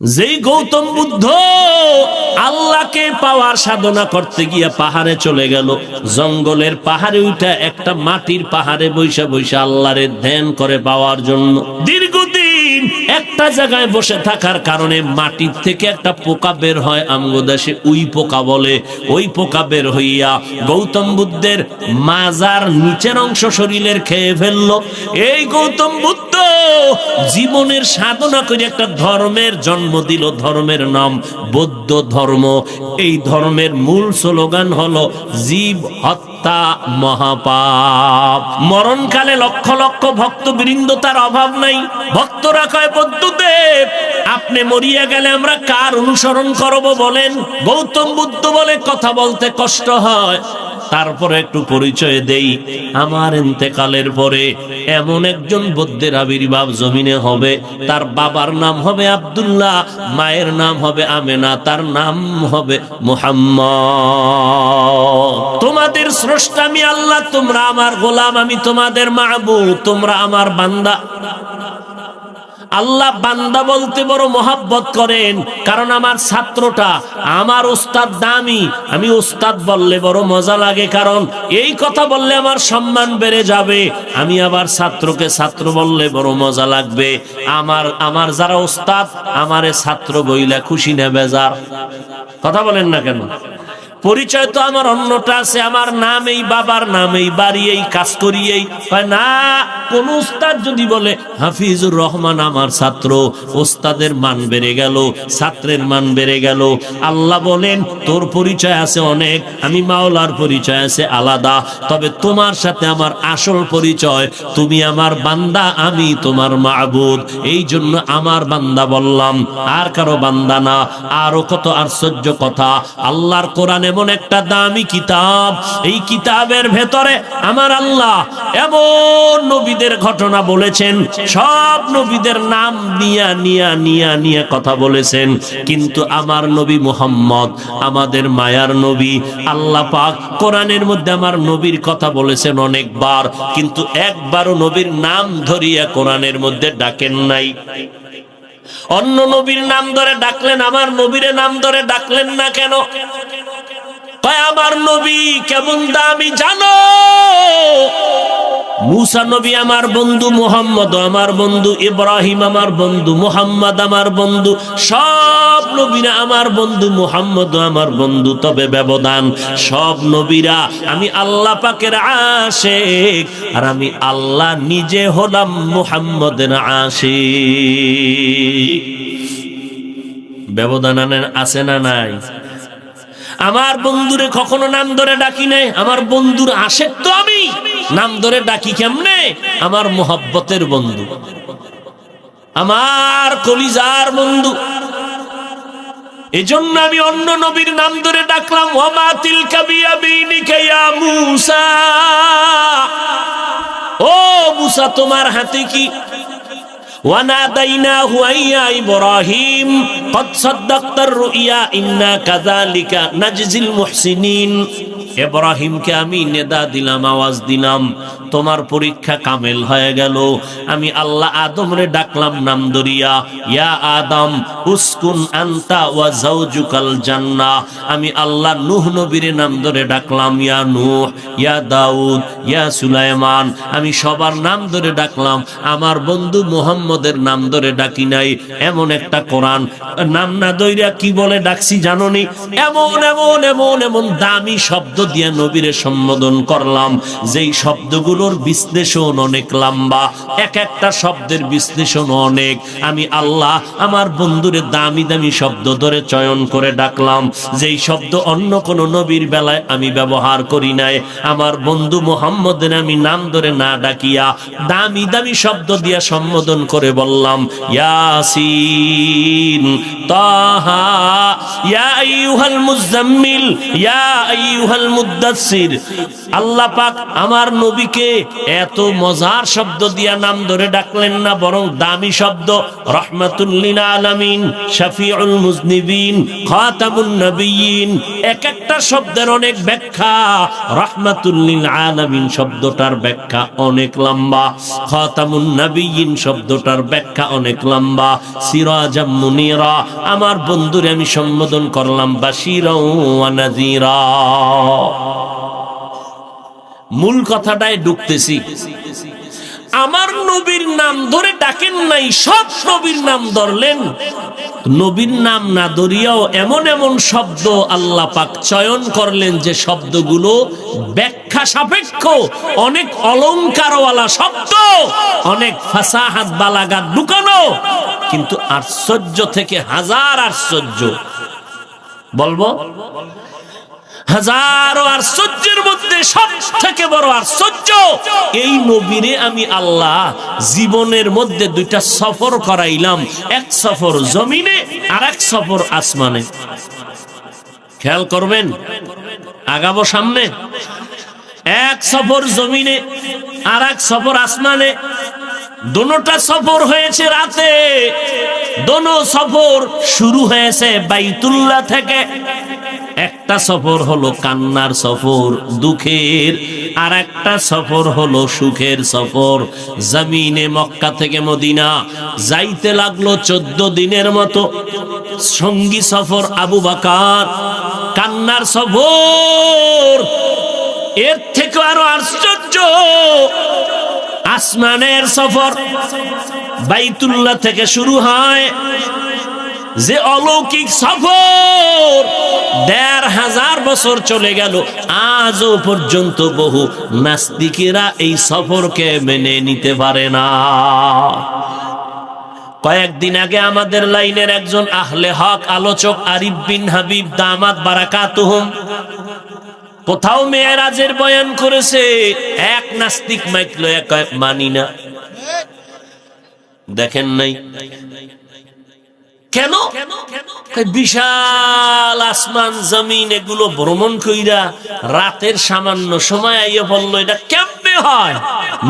যেই গৌতম বুদ্ধ আল্লাহকে পাওয়ার সাধনা করতে গিয়া পাহাড়ে চলে গেল, জঙ্গলের পাহাড়ে উঠা একটা মাটির পাহাড়ে বৈশা বৈশা আল্লাহরে ধ্যান করে পাওয়ার জন্য দীর্ঘদিন একটা জায়গায় বসে থাকার কারণে মাটির থেকে একটা পোকা বের হয়, আমগো দেশে উই পোকা বলে। ওই পোকা বের হইয়া গৌতম বুদ্ধের মাজার নিচের অংশ শরীরের খেয়ে ফেললো। এই গৌতম বুদ্ধ জীবনের সাধনা করে একটা ধর্মের জন্ম দিল, ধর্মের নাম বৌদ্ধ ধর্ম। এই ধর্মের মূল স্লোগান হলো জীব হত্যা মহাপাপ। মরণকালে লক্ষ লক্ষ ভক্তবৃন্দ, তার অভাব নাই। ভক্তরা কয়, বুদ্ধদেব আপনি মরিয়া গেলে আমরা কার অনুসরণ করব বলেন? গৌতম বুদ্ধ বলে, কথা বলতে কষ্ট হয়, তারপরে একটু পরিচয় দেই। আমার ইন্তেকালের পরে এমন একজন বুদ্ধের আবির্ভাব জমিনে হবে, তার বাবার নাম হবে আব্দুল্লাহ, মায়ের নাম হবে আমেনা, তার নাম হবে মুহাম্মদ। তোমাদের স্রষ্টা আমি আল্লাহ, তোমরা আমার গোলাম, আমি তোমাদের মাহবুব, তোমরা আমার বান্দা। আল্লাহ বান্দা বলতে বড় মহাব্বত করেন, কারণ আমার ছাত্রটা আমার ওস্তাদ দামি। আমি ওস্তাদ বললে বড় মজা লাগে, কারণ এই কথা বললে আমার সম্মান বেড়ে যাবে। আমি আবার ছাত্রকে ছাত্র বললে বড় মজা লাগবে। আমার যারা ওস্তাদ আমারে ছাত্র বইলা খুশি না বেজার? কথা বলেন না কেন? পরিচয় তো আমার অন্যটা আছে, আমার নাম এই, বাবার নাম এই, বাড়ি এই, কাজ করি এই। না, কোন উস্তাদ যদি বলে হাফিজুর রহমান আমার ছাত্র, ওস্তাদের মান বেড়ে গেল, ছাত্রের মান বেড়ে গেল। আল্লাহ বলেন, তোর পরিচয় আছে অনেক, আমি মাওলার পরিচয় আছে আলাদা, তবে তোমার সাথে আমার আসল পরিচয়, তুমি আমার বান্দা, আমি তোমার মাবুদ। এই জন্য আমার বান্দা বললাম, আর কারো বান্দা না। আরো কত আশ্চর্য কথা! আল্লাহর কোরআন এমন একটা দামি কিতাব, এই কিতাবের ভেতরে আমার আল্লাহ এমন নবীদের ঘটনা বলেছেন, সব নবীদের নাম নিয়া কথা বলেছেন, কিন্তু আমার নবী মুহাম্মদ, আমাদের মায়ার নবী, আল্লাহ পাক কোরআনের মধ্যে আমার নবীর কথা বলেছেন অনেকবার, কিন্তু একবারও নবীর নাম ধরিয়া কোরআনের মধ্যে ডাকেন নাই। অন্য নবীর নাম ধরে ডাকলেন, আমার নবীর নাম ধরে ডাকলেন না কেন? আমার নবী কেমন দামি জানো? মুসা নবী আমার বন্ধু, মুহাম্মদ আমার বন্ধু, ইব্রাহিম আমার বন্ধু, মুহাম্মদ আমার বন্ধু, সব নবীরা আমার বন্ধু, মুহাম্মদ আমার বন্ধু। তবে ব্যবধান, সব নবীরা আমি আল্লাহ পাকের আশিক, আর আমি আল্লাহ নিজে হলাম মুহাম্মদের আশিক। ব্যবধান আছে না নাই? আমার বন্ধুরে কখনো নাম ধরে ডাকি নাই, আমার বন্ধুর আশেক তো আমি, নাম ধরে ডাকি কেমনে? আমার মোহাব্বতের বন্ধু, আমার কলিজার বন্ধু। এজন্য আমি অন্য নবীর নাম ধরে ডাকলাম, ওয়া তিলকা বিয়ামিনিকা ইয়া মূসা, ও মূসা তোমার হাতে কি? ওয়ানাদাইনাহু আইয়া ইব্রাহিম কদ সাদ্দাকতার রুইয়া ইন্না কাযালিকা নাজজিল মুহসিনিন। ইব্রাহিমকে আমি নেদা দিলাম, আওয়াজ দিলাম, তোমার পরীক্ষা কামেল হয়ে গেল। আমি আল্লাহ আদমরে ডাকলাম নাম ধরিয়া, ইয়া আদম উসকুন আনতা ওয়া যাওজুকাল জান্নাহ। আমি আল্লাহ নূহ নবীর নাম ধরে ডাকলাম, ইয়া নূহ, ইয়া দাউদ, ইয়া সুলাইমান। আমি সবার নাম ধরে ডাকলাম, আমার বন্ধু মুহাম্মদের নাম ধরে ডাকি নাই। এমন একটা কোরআন নাম না ধইরা কি বলে ডাকছি জানোনি? এমন এমন এমন এমন দামি শব্দ দিয়ে নবীরে সম্বোধন করলাম, যেই শব্দগুলোর বিশ্লেষণ অনেক লম্বা, এক একটা শব্দের বিশ্লেষণ অনেক। আমি আল্লাহ আমার বন্ধুরে দামি দামি শব্দ ধরে চয়ন করে ডাকলাম, যেই শব্দ অন্য কোন নবীর বেলায় আমি ব্যবহার করি নাই। আমার বন্ধু মুহাম্মদের আমি নাম ধরে না ডাকিয়া দামি দামি শব্দ দিয়া সম্বোধন করে বললাম, ইয়াসিন, তাহা, ইয়া আইয়ুহাল মুজাম্মিল, ইয়া আইয়ুহাল মুদ্দাসসির। আল্লাহ পাক আমার নবীকে এত মজার শব্দ দিয়া নাম ধরে ডাকলেন না, বরং দামি শব্দ রাহমাতুল লিল আলামিন, শাফিউল মুজনিবিন, খাতামুন নবিয়্যিন। এক একটা শব্দের অনেক ব্যাখ্যা। রাহমাতুল লিল আলামিন শব্দটার ব্যাখ্যা অনেক লম্বা, খাতামুন নবিয়্যিন শব্দটার ব্যাখ্যা অনেক লম্বা। সিরাজাম মুনিরা, আমার বন্ধুরে আমি সম্বোধন করলাম বাশীরা ওয়া নাযীরা। মূল কথাটায় ঢুকতেছি। আমার নবীর নাম ধরে ডাকেন নাই, সব নবীর নাম ধরলেন। নবীর নাম না ধরিয়াও এমন এমন শব্দ আল্লাহ পাক চয়ন করলেন যে শব্দগুলো ব্যাখ্যা সাপেক্ষ, অনেক অলংকারওয়ালা শব্দ, অনেক ফাসাহাত বালাগাত ঢুকানো, কিন্তু আশ্চর্য থেকে হাজার আশ্চর্য। বলবো হাজারো আশ্চর্যের মধ্যে সব থেকে বড় আশ্চর্য, এই নবীরে আমি আল্লাহ জীবনের মধ্যে দুইটা সফর করাইলাম, এক সফর জমিনে আর এক সফর আসমানে। খেয়াল করবেন, আগাবো সামনে। এক সফর জমিনে আর এক সফর আসমানে। দোনোটা সফর হয়েছে রাতে, দোনো সফর শুরু হয়েছে বাইতুল্লাহ থেকে। একটা সফর হলো কান্নার সফর, দুঃখের, আর একটা সফর হলো সুখের সফর। জমিনে মক্কা থেকে মদিনা যাইতে লাগলো 14 দিনের মতো। সঙ্গী সফর আবু বকর, কান্নার সফর। এর থেকে আরো আশ্চর্য, আসমানের সফর বাইতুল্লাহ থেকে শুরু হয়, যে অলৌকিক সফর ১৫০০ বছর চলে গেল, আজও পর্যন্ত বহু নাস্তিকেরা এই সফরকে মেনে নিতে পারে না। কয়েকদিন আগে আমাদের লাইনের একজন আহলে হক আলোচক আরিফ বিন হাবিব দামাত বারাকাতুহুম কোথাও মেরাজের বয়ান করেছে। এক নাস্তিক মাইকলো, এক মানি না। দেখেন নাই কেন? বিশাল আসমান জমিন এগুলো ভ্রমণ কইরা রাতের সামান্য সময় আইয়া বললো এটা কেমনে হয়?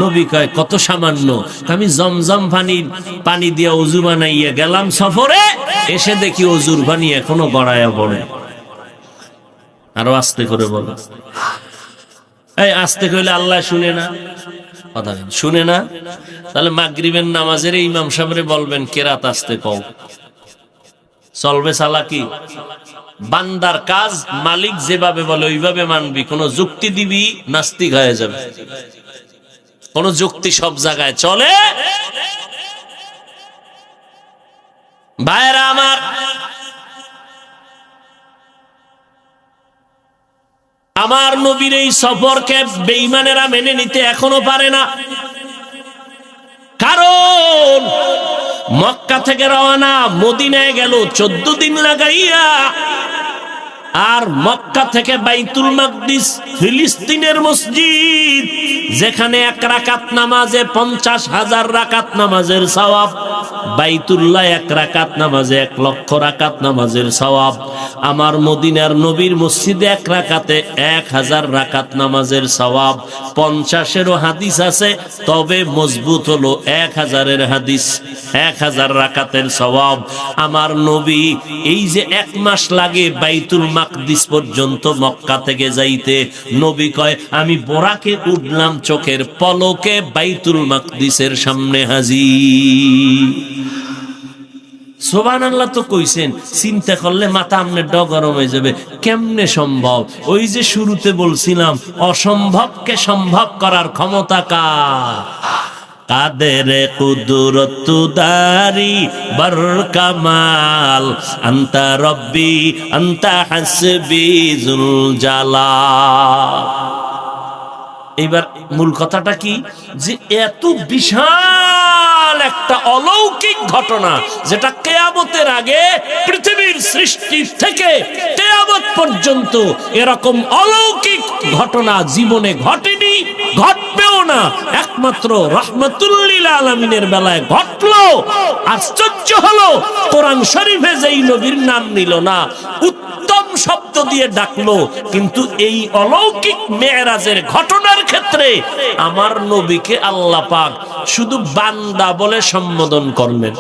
নবী কয় কত সামান্য, আমি জমজম পানি দিয়া ওযু বানাইয়া গেলাম সফরে, এসে দেখি ওযুর পানি এখনো গড়াইয়া পড়ে। আরো আস্তে করে বলো। এই আস্তে কইলে আল্লাহ শুনে না? কথা শুনে না? তাহলে মাগরিবের নামাজের ইমাম সাহেবরে বলবেন কেরাত আস্তে কও। চলবে চালাকি? বান্দার কাজ মালিক যেভাবে বলে ওইভাবে মানবি। কোন যুক্তি দিবি নাস্তিক হয়ে যাবে। কোন যুক্তি সব জায়গায় চলে? ভাইরা আমার, আমার নবীর এই সফরকে বেঈমানেরা মেনে নিতে এখনো পারে না। কারণ মক্কা থেকে রওনা, মদিনায় গেল 14 দিন লাগাইয়া, আর মক্কা থেকে বাইতুল মাকদিস ফিলিস্তিনের মসজিদ, যেখানে এক রাকাত নামাজে 50,000 রাকাত নামাজের সওয়াব, বাইতুল্লাহ এক রাকাত নামাজে 1 লক্ষ রাকাত নামাজের সওয়াব। আমার মদিনার নবীর মসজিদে এক রাকাতে 1000 রাকাত নামাজের সওয়াব। 50-এরও হাদিস আছে, তবে মজবুত হলো 1000-এর হাদিস, 1000 রাকাতের সওয়াব। আমার নবী এই যে 1 মাস লাগে বাইতুল মাকদিস পর্যন্ত মক্কা থেকে যাইতে, নবী কয় আমি বোরাকে উঠলাম, চোখের পলকে বাইতুল মাকদিসের সামনে হাজির। সুবহানাল্লাহ তো কইছেন, চিন্তা করলে মাথা আপনার গরম হয়ে যাবে। কেমনে সম্ভব? ওই যে শুরুতে বলছিলাম, অসম্ভবকে সম্ভব করার ক্ষমতা কার? কাদের কুদরত দারি বর কামাল, আনতা রব্বি আনতা হাসবি জুল জালাল। এবার মূল কথাটা কি, যে এত বিশাল একটা অলৌকিক ঘটনা, যেটা কিয়ামতের আগে পৃথিবীর সৃষ্টি থেকে কিয়ামত পর্যন্ত এরকম অলৌকিক ঘটনা জীবনে ঘটেনি, ঘটবেও না। একমাত্র রাহমাতুল লিল আলামিনের বেলায় ঘটলো। আশ্চর্য হলো, কোরআন শরীফে যেই নবীর নাম নিল না, উত্তম শব্দ দিয়ে ডাকলো, কিন্তু এই অলৌকিক মেরাজের ঘটনার ক্ষেত্রে আমার নবীকে আল্লাহ পাক শুধু বান্দা বলে সম্বোধন করলেন।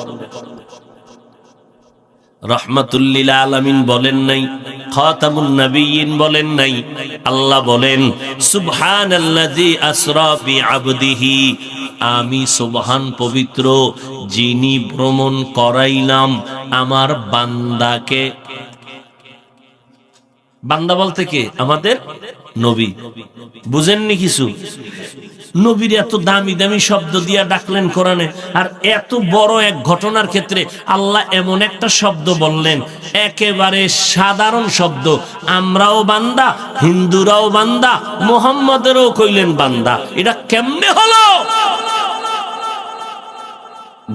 রহমাতুল্লিল আলামিন বলেন নাই, খাতামুন নবিয়্যিন বলেন নাই। আল্লাহ বলেন সুবহানাল্লাযী আসরা বিআবদিহি, আমি সুবহান পবিত্র যিনি ভ্রমণ করাইলাম আমার বান্দাকে। বান্দা বলতে কে? আমাদের নবী। বুঝেননি কিছু? নবীর এত দামি দামি শব্দ দিয়া ডাকলেন কোরআনে, আর এত বড় এক ঘটনার ক্ষেত্রে আল্লাহ এমন একটা শব্দ বললেন, একেবারে সাধারণ শব্দ। আমরাও বান্দা, হিন্দুরাও বান্দা, মুহাম্মাদেরও কইলেন বান্দা। এটা কেমনে হলো?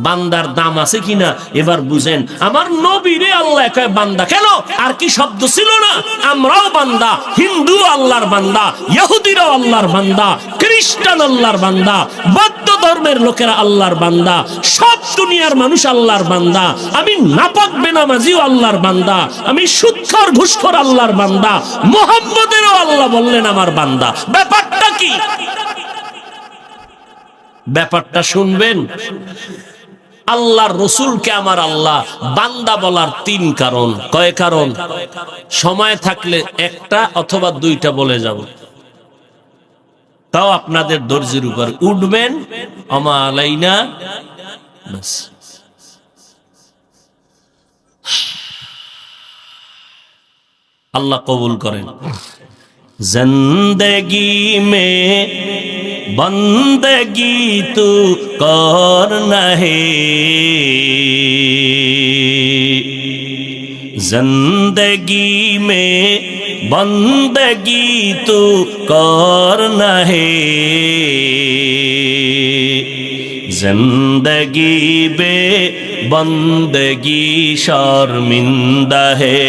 বান্দার দাম আছে কিনা এবার বুঝেন। আমার নবীরে আল্লাহ কয় বান্দা। কেন? আর কি শব্দ ছিল না? আমরাও বান্দা, হিন্দু আল্লাহর বান্দা, ইহুদিরাও আল্লাহর বান্দা, খ্রিস্টান আল্লাহর বান্দা, বৌদ্ধ ধর্মের লোকেরা আল্লাহর বান্দা, সব দুনিয়ার মানুষ আল্লাহর বান্দা। আমি নাপাক বেনামাজিও আল্লাহর বান্দা, আমি সুদখোর ঘুষখোর আল্লাহর বান্দা। মুহাম্মদেরও আল্লাহ বললেন আমার বান্দা। ব্যাপারটা কি? ব্যাপারটা শুনবেন। আল্লাহর রসুলকে আমার আল্লাহ বান্দা বলার 3 কারণ। কয় কারণ? সময় থাকলে একটা অথবা 2টা বলে যাব, তাও আপনাদের ধৈর্যের উপর উঠবেন। আমা আলাইনা বাস। আল্লাহ কবুল করেন। জিন্দেগি মে बंदगी तू करना है, जिंदगी में बंदगी तू करना है, जिंदगी बे बंदगी शर्मिंदा है,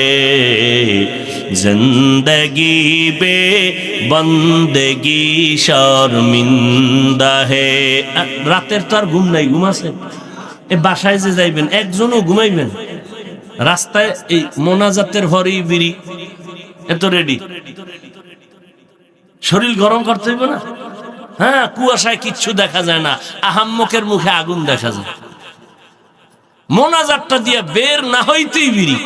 जिंदगी बे बंदगी शर्मिंदा है। রাতের তো আর ঘুম নাই, ঘুম আছে? এ বাসায় যে যাইবেন একজনও ঘুমাইবেন, রাস্তায় এই মোনাজাতের হরি বিড়ি এত রেডি। শরীর গরম করতে হইব না? হ্যাঁ, কুয়াশায় কিচ্ছু দেখা যায় না, আহাম্মকের মুখে আগুন দেখা যায়। মোনাজাতটা দিয়ে বের না হইতেই বিড়ি।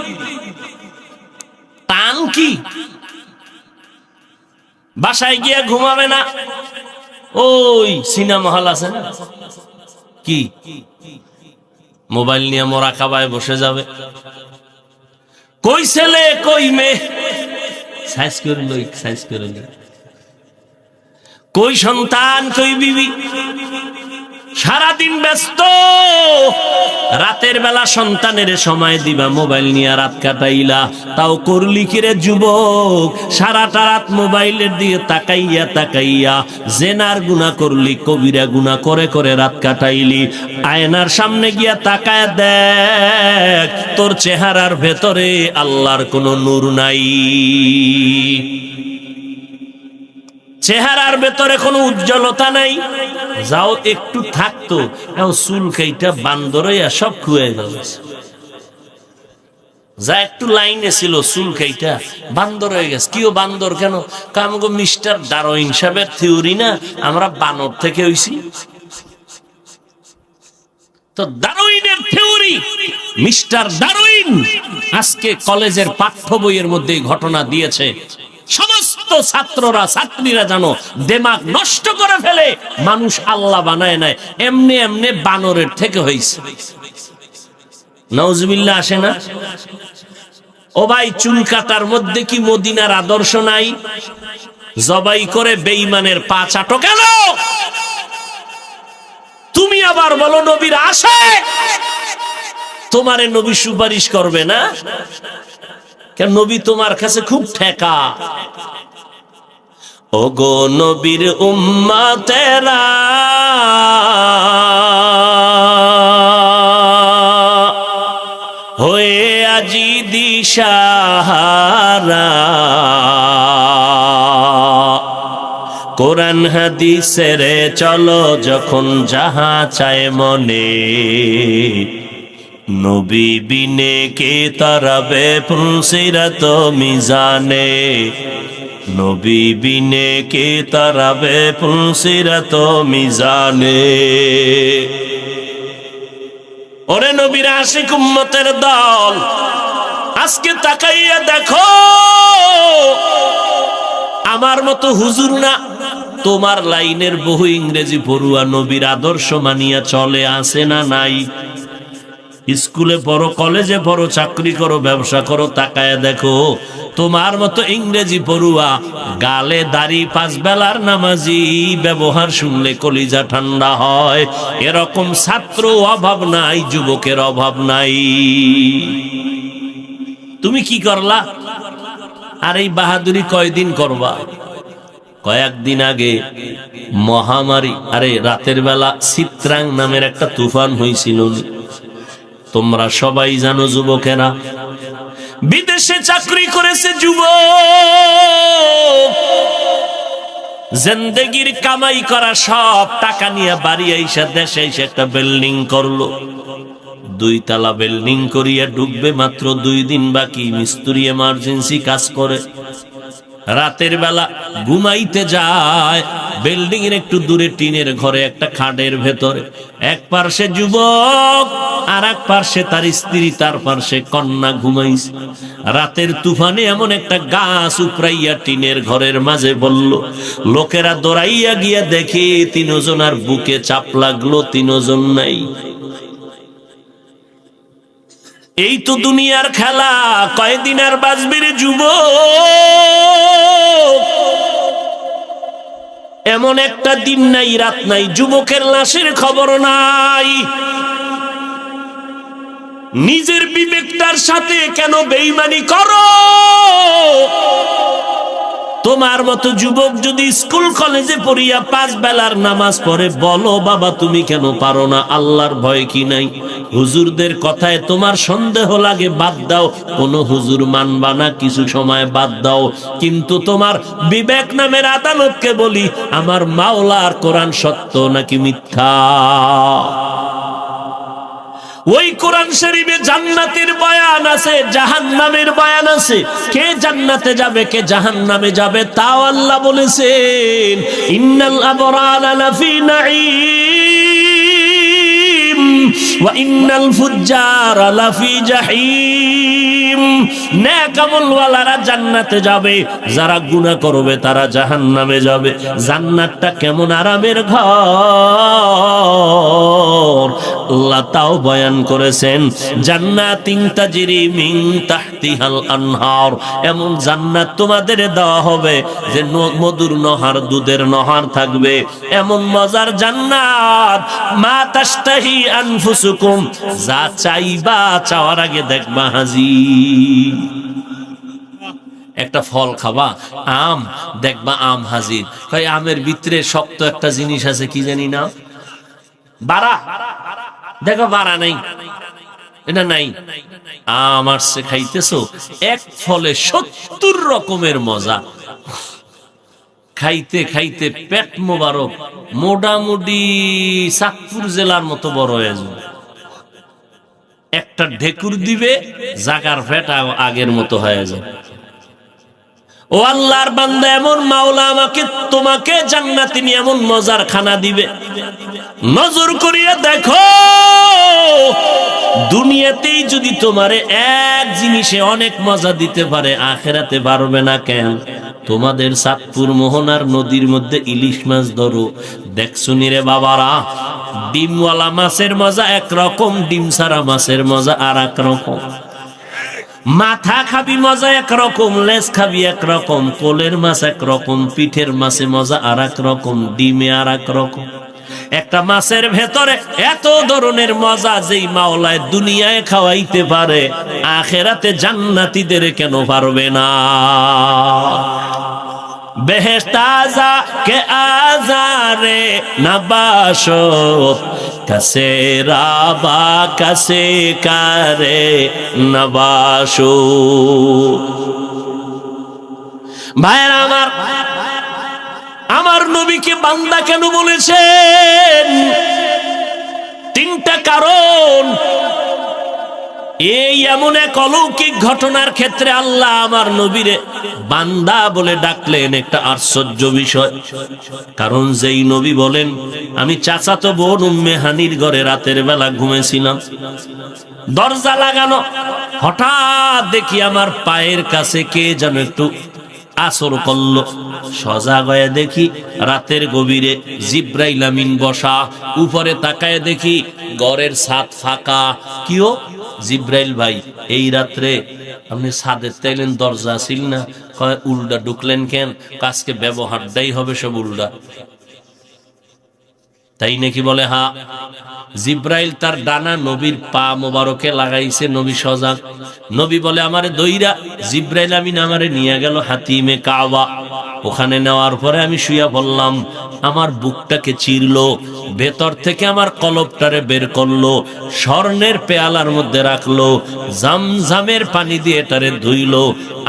টান কি? বাসায় গিয়া ঘুমাবে না, ওই সিনেমা হল আছে না, কি মোবাইল নিয়ে মোরাকাবায় বসে যাবে। কই ছেলে কই মেয়ে সাইজ করে লই, সাইজ করে লই। কই সন্তান কই বিবি, সারাদিন ব্যস্ত। রাতের বেলা সন্তানের সময় দিবা, মোবাইল নিয়ে রাত কাটাইলা। তাও করলি কিরে যুবক, সারাটা রাত মোবাইলের দিয়ে তাকাইয়া তাকাইয়া জেনার গুনাহ করলি, কবিরা গুনাহ করে করে রাত কাটাইলি। আয়নার সামনে গিয়া তাকায় দেখ, তোর চেহারার ভেতরে আল্লাহর কোনো নূর নাই, চেহারার ভেতরে কোনো উজ্জ্বলতা নাই। যাও একটু থাকতো, চুল কেইটা বান্দর হইয়া সব খুয়ে গেল। যা একটু লাইনে ছিল, চুল কেইটা বান্দর হয়ে গেছে। কিও বান্দর কেন? কামগো মিস্টার ডারউইন সাহেবের থিওরি না, আমরা বানর থেকে হইছি। তো ডারউইনের থিওরি, মিস্টার ডারউইন আজকে কলেজের পাঠ্য বইয়ের মধ্যে ঘটনা দিয়েছে। সমস্ত ছাত্ররা ছাত্রীরা জানো দিমাগ নষ্ট করে ফেলে। মানুষ আল্লাহ বানায় নাই, এমনি এমনি বানরের থেকে হইছে। নাউজুবিল্লাহ আসে না? ও ভাই, চুল কাটার মধ্যে কি মদিনার আদর্শ নাই? জবাই করে বেঈমানের পা চাটো কেন? তুমি আবার বলো নবীর আশায়, তোমারে নবী সুপারিশ করবে না কেন? নবী তোমার কাছে খুব ঠেকা। ও গো নবীর উম্মতেরা, হয়ে আজি দিশাহারা, কোরআন হাদিসের চলো যখন যাহা চায় মনে, নবী বিনে কে তারাবে পুলসিরাত মিজানে, নবী বিনে কে তারাবে পুলসিরাত মিজানে। ওরে নবীর আশিক উম্মতের দল, আজকে তাকাইয়া দেখো, আমার মতো হুজুর না, তোমার লাইনের বহু ইংরেজি পড়ুয়া নবীর আদর্শ মানিয়া চলে, আসে না নাই? স্কুলে পড়ো, কলেজে পড়ো, চাকরি করো, ব্যবসা করো, তাকায়া দেখো তোমার মতো ইংরেজি পড়ুয়া, গালে দাড়ি, পাঁচ বেলার নামাজি ব্যবহার শুনলে কলিজা ঠান্ডা হয়। এরকম ছাত্র অভাব নাই, যুবকের অভাব নাই। তুমি কি করলা? আর এই বাহাদুরি কয়দিন করবা? কয়েকদিন আগে মহামারী, আরে রাতের বেলা চিত্রাং নামের একটা তুফান হয়েছিল, তোমরা সবাই জানো। যুবকেরা বিদেশে চাকরি করেছে, যুবক জিন্দেগির কামাই করা সব টাকা নিয়ে বাড়ি আইসা দেশে এসে একটা বিল্ডিং করলো। 2 তলা বিল্ডিং করিয়া ঢুকবে, মাত্র 2 দিন বাকি। মিস্ত্রি এমার্জেন্সি কাজ করে, রাতের বেলা ঘুমাইতে যায় বিল্ডিং এর একটু দূরে টিনের ঘরে, একটা খাটের ভেতরে। এক পার্শ্বে যুবক, আর এক পার্শ্বে তার স্ত্রী, তার পার্শ্বে কন্যা ঘুমাইছে। রাতের তুফানে এমন একটা গাছ উপরাইয়া টিনের ঘরের মাঝে বলল। লোকেরা দৌড়াইয়া গিয়া দেখে 3 জনার বুকে চাপ লাগলো, 3 জন নাই। এই তো দুনিয়ার খেলা, কয়দিন আর বাঁচবে রে যুবক? এমন একটা দিন নাই, রাত নাই, যুবকের লাশের খবর নাই। নিজের বিবেকটার সাথে কেন বেঈমানি করো? তোমার মতো যুবক যদি স্কুল কলেজে পড়িয়া 5 বেলার নামাজ পড়ে, বলো বাবা তুমি কেন পারো না? আল্লাহর ভয় কি নাই? হুজুরদের কথায় তোমার সন্দেহ লাগে, বাদ দাও, কোন হুজুর মানবা না, কিছু সময় বাদ দাও। কিন্তু তোমার বিবেক নামের আদালতকে বলি, আমার মাওলার কোরআন সত্য নাকি মিথ্যা? ওই কোরআন শরীফে জান্নাতের বয়ান আছে, জাহান্নামের বয়ান আছে। কে জান্নাতে যাবে, কে জাহান্নামে যাবে, তাও আল্লাহ বলেছেন, ইন্নাল আবরারা লাফি নাঈম ওয়া ইন্নাল ফুজ্জারা লাফি জাহিম। নেক আমলওয়ালারা জান্নাতে যাবে, যারা গুনাহ করবে তারা জাহান্নামে যাবে। জান্নাতটা কেমন আরামের ঘর, আল্লাহ তাও বয়ান করেছেন। জান্নাতিন তাজরি মিন তাহতিহাল আনহার, এমন জান্নাত তোমাদের দেওয়া হবে যে মধুর নহর, দুধের নহর থাকবে। এমন মজার জান্নাত, মা তাশতাহি আনফুসুকুম, যা চাইবা চাওয়ার আগে দেখবা হাজির। একটা ফল খাবা, আম, দেখবা আম হাজির। কই আমের ভিতরে শক্ত একটা জিনিস আছে, কি জানি না, বাড়া, দেখো বাড়া নাই, এটা নাই। আম আসছে, খাইতেছো, এক ফলে 70 রকমের মজা। খাইতে খাইতে পেট মোবারক, মোটামুটি চাঁদপুর জেলার মতো বড় হয়ে যাবে। একটা ঢেকুর দিবে, জাগার পেট আগের মতো হয়ে যাবে। ও আল্লাহর বান্দা, এমন মাওলা আমাকে তোমাকে জান্নাতে নিয়ে এমন মজার খানা দিবে। নজর করিয়া দেখো, দুনিয়াতেই যদি তোমারে এক জিনিসে অনেক মজা দিতে পারে, আখেরাতে পারবে না কেন? তোমাদের চাঁদপুর মোহনার নদীর মধ্যে ইলিশ মাছ ধরো, দেখছো নি রে বাবারা? ডিমওয়ালা মাছের মজা একরকম, ডিম ছাড়া মাছের মজা আর এক রকম। মাথা খাবি মজা একরকম, লেজ খাবি একরকম, কোলের মাছ একরকম, পিঠের মাছে মজা আর এক রকম, ডিমে আর এক রকম। একটা মাছের ভেতরে এত ধরনের মজা, যেই মাওলায় দুনিয়ায় খাওয়াইতে পারে, আখেরাতে জান্নাতীদের কেন পারবে না? বেহেশত আযা কে আযারে নবাশত, কাসে রাবা কাসে কারে নবাশু। ভাইরা আমার, আমার নবীকে বান্দা কেন বলেছেন? 3টা কারণ। এই এমন এক অলৌকিক ঘটনার ক্ষেত্রে আল্লাহ আমার নবীরে বান্দা বলে ডাকলেন, একটা আশ্চর্য বিষয়। কারণ যেই নবী বলেন, আমি চাচাতো বোন উম্মে হানির ঘরে রাতের বেলা ঘুমেছিলাম, দরজা লাগানো, হঠাৎ দেখি আমার পায়ের কাছে কে যেন একটু আসর করলো। সজাগ হয়ে দেখি রাতের গভীরে জিব্রাইল আমিন বসা। উপরে তাকায় দেখি ঘরের ছাদ ফাঁকা। কিও জিব্রাইল ভাই, এই রাত্রে আপনি ছাদে তাইলেন, দরজা ছিল না? কয় উল্টা ঢুকলেন কেন? আজকে ব্যবহারটাই হবে সব উল্টা। তাই নাকি? বলে হ্যাঁ। জিব্রাইল তার ডানা নবীর পা মোবারকে লাগাইছে। নবী সজাগ। নবী বলে আমারে দইরা জিব্রাইল আমিন আমারে নিয়ে গেল হাতিমে কাবা। ওখানে নেওয়ার পরে আমি শুয়া পড়লাম। আমার বুকটাকে চিরলো, ভেতর থেকে আমার কলবটারে বের করলো, স্বর্ণের পেয়ালার মধ্যে রাখলো, জামজামের পানি দিয়ে এটারে ধুইলো,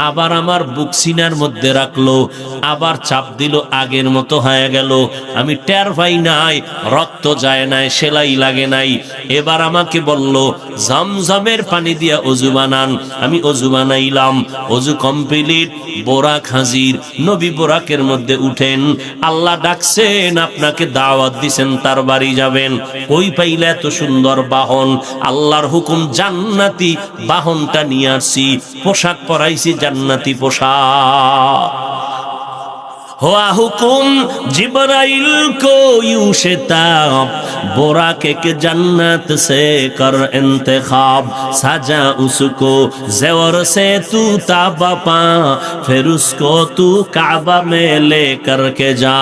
আবার আমার বুক সিনার মধ্যে রাখলো, আবার চাপ দিল, আগের মতো হয়ে গেল। আমি টের পাই নাই, রক্ত যায় নাই, সেলাই লাগে নাই। এবার আমাকে বলল জামজামের পানি দিয়া অজু বানান। আমি অজু বানাইলাম। অজু কমপ্লিট, বোরাক হাজির। নবী বোরাকের মধ্যে উঠেন। আল্লাহ ডাকছেন, আপনাকে দাওয়াত দিছেন, তার বাড়ি যাবেন। কই পাইলে এত সুন্দর বাহন? আল্লাহর হুকুম, জান্নাতি বাহনটা নিয়ে আসছি, পোশাক পরাইছি জান্নাতি পোশাক। हुआ हुकुम जिब्राइल को यूं शिताब बोराके के जन्नत से कर इंतखाब सजा उसको ज़ेवर से तू ताबा पा फिर उसको तू काबा में ले करके जा।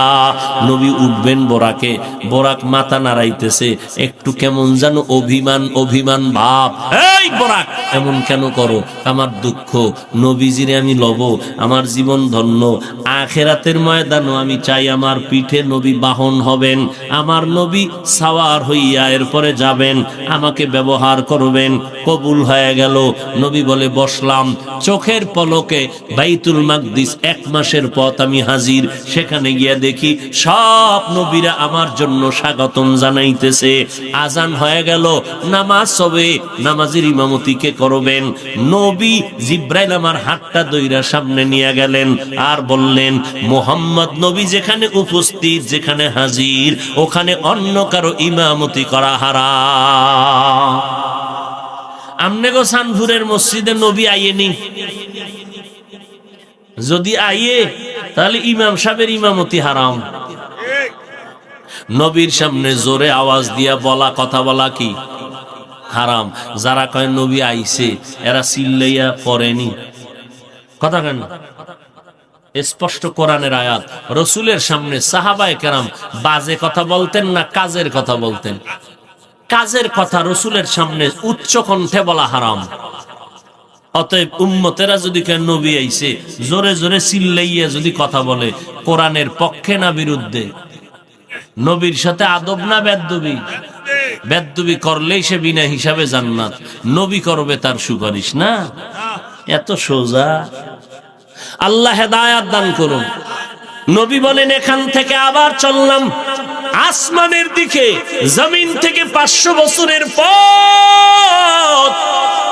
নবী উঠবেন বোরাকে, বোরাক মাথা নাড়াইতেছে, একটু কেমন যেন অভিমান অভিমান ভাব। এই বোরাক এমন কেন করো? আমার দুঃখ, নবীজিরে আমি লব, আমার জীবন ধন্য। আখিরাতের ময়দানও আমি চাই আমার পিঠে নবী বাহন হবেন, আমার নবী সাওয়ার হইয়া এরপরে যাবেন, আমাকে ব্যবহার করবেন। কবুল হয়ে গেল। নবী বলে বসলাম। চোখের পলকে বাইতুল মাকদিস 1 মাসের পথ আমি হাজির। সেখানে গিয়া দেখি সব নবীরা আমার জন্য স্বাগতম জানাইতেছে। আজান হয়ে গেল, নামাজ হবে, নামাজের ইমামতি কে করবেন? নবী জিব্রাইল আমার হাতটা ধইরা সামনে নিয়ে গেলেন আর বললেন, মুহাম্মদ নবী যেখানে উপস্থিত, যেখানে হাজির, ওখানে অন্য কারো ইমামতি করা হারাম। আমনে গো সানপুরের মসজিদে নবী আইয়েনি? যদি আইয়ে তাহলে ইমাম সাহেবের ইমামতি হারাম। নবীর সামনে জোরে আওয়াজ দিয়া বলা, কথা বলা কি হারাম। যারা কয় নবী আইছে, এরা চিল্লাইয়া পড়েনি কথা কেন? স্পষ্ট কোরআনের আয়াত। রসুলের সামনে সাহাবায়ে কেরাম বাজে কথা বলতেন না কাজের কথা বলতেন? কাজের কথা রসুলের সামনে উচ্চ কণ্ঠে বলা হারাম। অতএব উম্মতেরা যদি কেন নবী আইছে জোরে জোরে চিল্লাইয়া যদি কথা বলে, কোরআনের পক্ষে না বিরুদ্ধে? নবীর সাথে আদব না বেদবি? বেদবি করলেই সে বিনা হিসাবে জান্নাত, নবী করবে তার সুপারিশ না। এত সোজা। আল্লাহ হেদায়াত দান করুন। নবী বলেন, এখান থেকে আবার চললাম আসমানের দিকে। জমিন থেকে 500 বছরের পথ।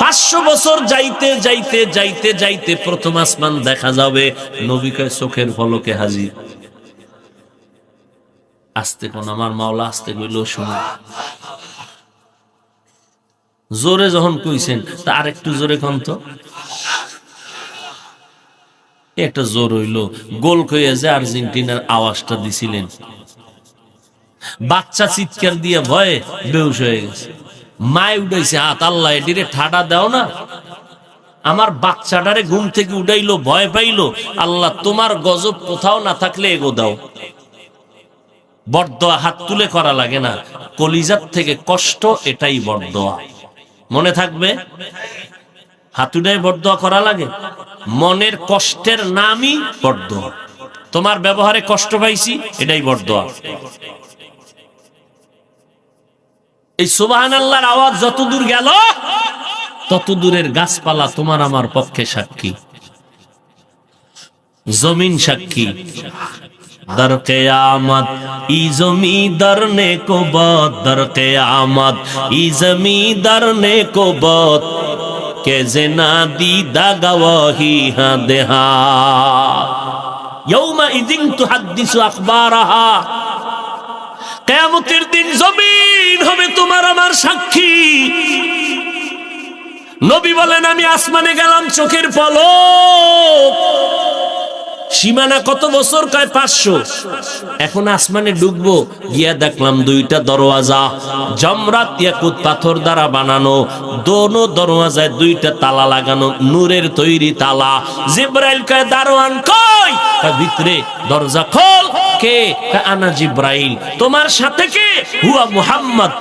500 বছর যাইতে যাইতে যাইতে যাইতে প্রথম আসমান দেখা যাবে। নবী কয় চোখের পলকে হাজির। আস্তে কোন আমার মাওলা আস্তে কইল শোনো। জোরে যখন কইছেন তা আর একটু জোরে কোন তো। একটা জোর হইল, গোল কইয়া যে আর্জেন্টিনার আওয়াজটা দিছিলেন। বাচ্চা চিৎকার দিয়ে ভয়ে বেহুশ হয়ে গেছে। মায় উঠাইছে হাত, আল্লাহ এটিরে ঠাডা দাও না। আমার বাচ্চাটারে ঘুম থেকে উঠাইলো, ভয় পাইলো। আল্লাহ তোমার গজব কোথাও না থাকলে এগো দাও। বরদোয়া হাত তুলে করা লাগে না, কলিজার থেকে কষ্ট, এটাই বরদোয়া। মনে থাকবে, হাতুড়ায় বরদোয়া করা লাগে। মনের কষ্টের নামই বরদোয়া। তোমার ব্যবহারে কষ্ট পাইছি, এটাই বরদোয়া। এই সুবহানাল্লাহর আওয়াজ যত দূর গেল, তত দূরের গাছপালা তোমার আমার পক্ষে সাক্ষী, জমিন সাক্ষী। দর কিয়ামত ই জমিদার নে কো বাত, দর কিয়ামত ই জমিদার নে কো বাত, কে যে না দিদা গওয়াহি হ্যাঁ দেহা ইয়াউমা ইযিন তুহাদ্দিসু আখবারাহা কিয়ামতের দিন জমিন হবে তোমার আমার সাক্ষী। নবী বলেন আমি আসমানে গেলাম চোখের পলক, সীমানা কত বছর? কয় 500। এখন আসমানে ঢুকবো, গিয়া দেখলাম দুইটা দরওয়াজা জমরাত ইয়াকুত পাথর দ্বারা বানানো, দোনো দরওয়াজায় দুইটা তালা লাগানো, নূরের তৈরি তালা। জিবরাইল কয় দারোয়ান কই? কয় ভিতরে, দরজা খোল। কে? কয় আনা জিবরাইল। তোমার সাথে কে? হুয়া মুহাম্মদ।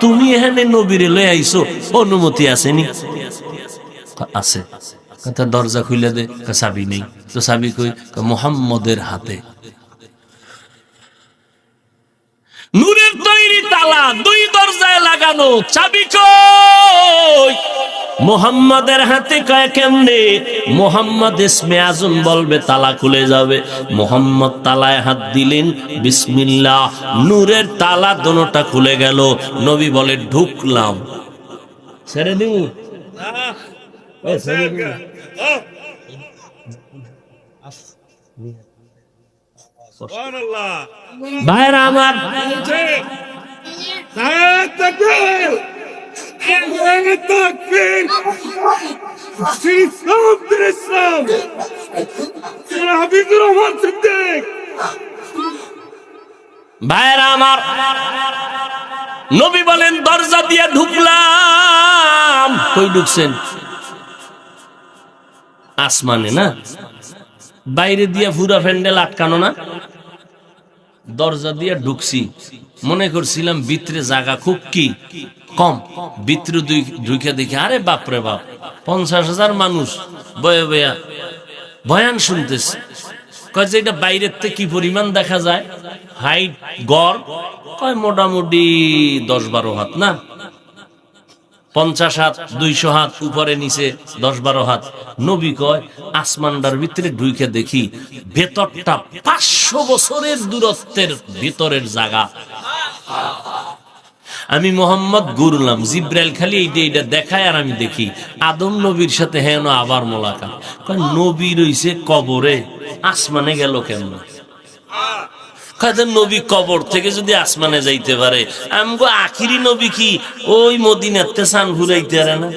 তুমি এখানে নবীরে লয়ে আইছো, অনুমতি আসেনি? আছে। কথা দরজা খুলে দে। চাবি নেই। তো চাবি কই? মুহাম্মদের হাতে। নূরের তৈরি তালা, দুই দরজায় লাগানো, চাবি কই? মুহাম্মদের হাতে। কয় কেমনে? মুহাম্মদ ইসমে আজম বলবে, তালা খুলে যাবে। মুহাম্মদ তালায় হাত দিলেন, বিসমিল্লাহ, নূরের তালা দোনোটা খুলে গেল। নবী বলে ঢুকলাম। ছেড়ে দিন। ভাইরা আমার, ভাইরা আমার, নবী বলেন দরজা দিয়ে ঢুকলাম। কই ঢুকছেন? আসমানে না, বাইরে দিয়ে পুরা প্যান্ডেল আটকানো না, দরজা দিয়ে ঢুকছি। মনে করছিলাম ভিতরে জায়গা খুব কি কম, ভিতরে ঢুকে দেখি আরে বাপরে বাপ, 50,000 মানুষ বয়ে বয়া বয়ান শুনতেছে। কয় যে এটা বাইরের থেকে কি পরিমাণ দেখা যায়? হাইট গড় কয় মোটামুটি 10-12 হাত না, 50 হাত, 200 হাত, উপরে নিচে 10-12 হাত। নবী কয় আসমানটার ভিতরে ঢুকে দেখি ভেতরটা 500 বছরের দূরত্বের ভিতরের জায়গা। আমি মোহাম্মদ ঘুরলাম, জিব্রাইল খালি এইটা দেখায় আর আমি দেখি আদম নবীর সাথে হেন আবার মোলাকাত। কয় নবী রইছে কবরে, আসমানে গেল কেমন? নবী কবর থেকে যদি আসমানে যাইতে পারে, আমগো আখিরি নবী কি ওই মদিনাতে সান ঘুরাইতে পারে না?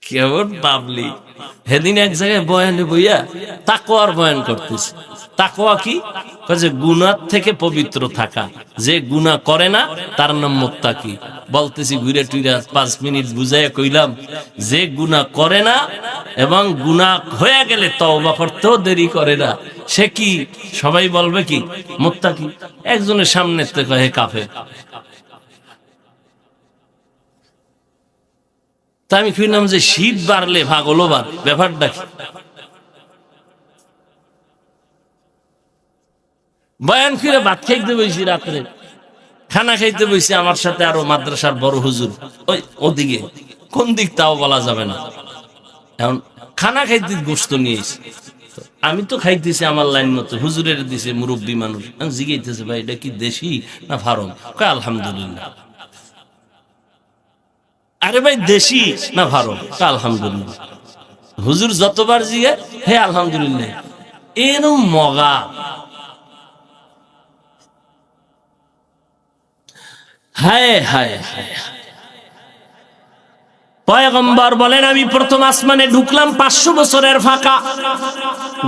কেমন বাবলি। সেদিন এক জায়গায় বয়ানে বইয়া তাকওয়ার বয়ান করতেছে। তাকওয়া কি? যে গুনাহ থেকে পবিত্র থাকা, যে গুনাহ করে না তার নাম মুত্তাকি। বলতেছি ঘুরে টুইরা 5 মিনিট বুঝাইয়া কইলাম, যে গুনাহ করে না এবং গুনাহ হয়ে গেলে তওবা করতেও দেরি করে না, সে কি? সবাই বলবে কি? মুত্তাকি। একজনের সামনে থেকে কয় কাফের। তা আমি কইলাম যে শীত বাড়লে ভাগলবাদ, ব্যাপারটা কি? বয়ান করে ভাত খাইতে বইছি, রাত্রে খানা খাইতে বইছি, আমার সাথে আরো মাদ্রাসার বড় হুজুর ওই ওদিকে, কোন দিক তাও বলা যাবে না। এখন খানা খাইতে গোস্ত নিয়েছি, আমি তো খাইতেছি আমার লাইন মতো, হুজুরের দিছে, মুরব্বী মানুষ। জিগাইতেছে ভাই এটা কি দেশি না ফার্ম? কয় আলহামদুলিল্লাহ। আরে ভাই দেশি না ফার্ম? কয় আলহামদুলিল্লাহ। হুজুর যতবার জিগে হে আলহামদুলিল্লাহ, এরম মগা। হায় হায় হায়। পয়গম্বর বলেন আমি প্রথম আসমানে ঢুকলাম, 500 বছরের ফাঁকা,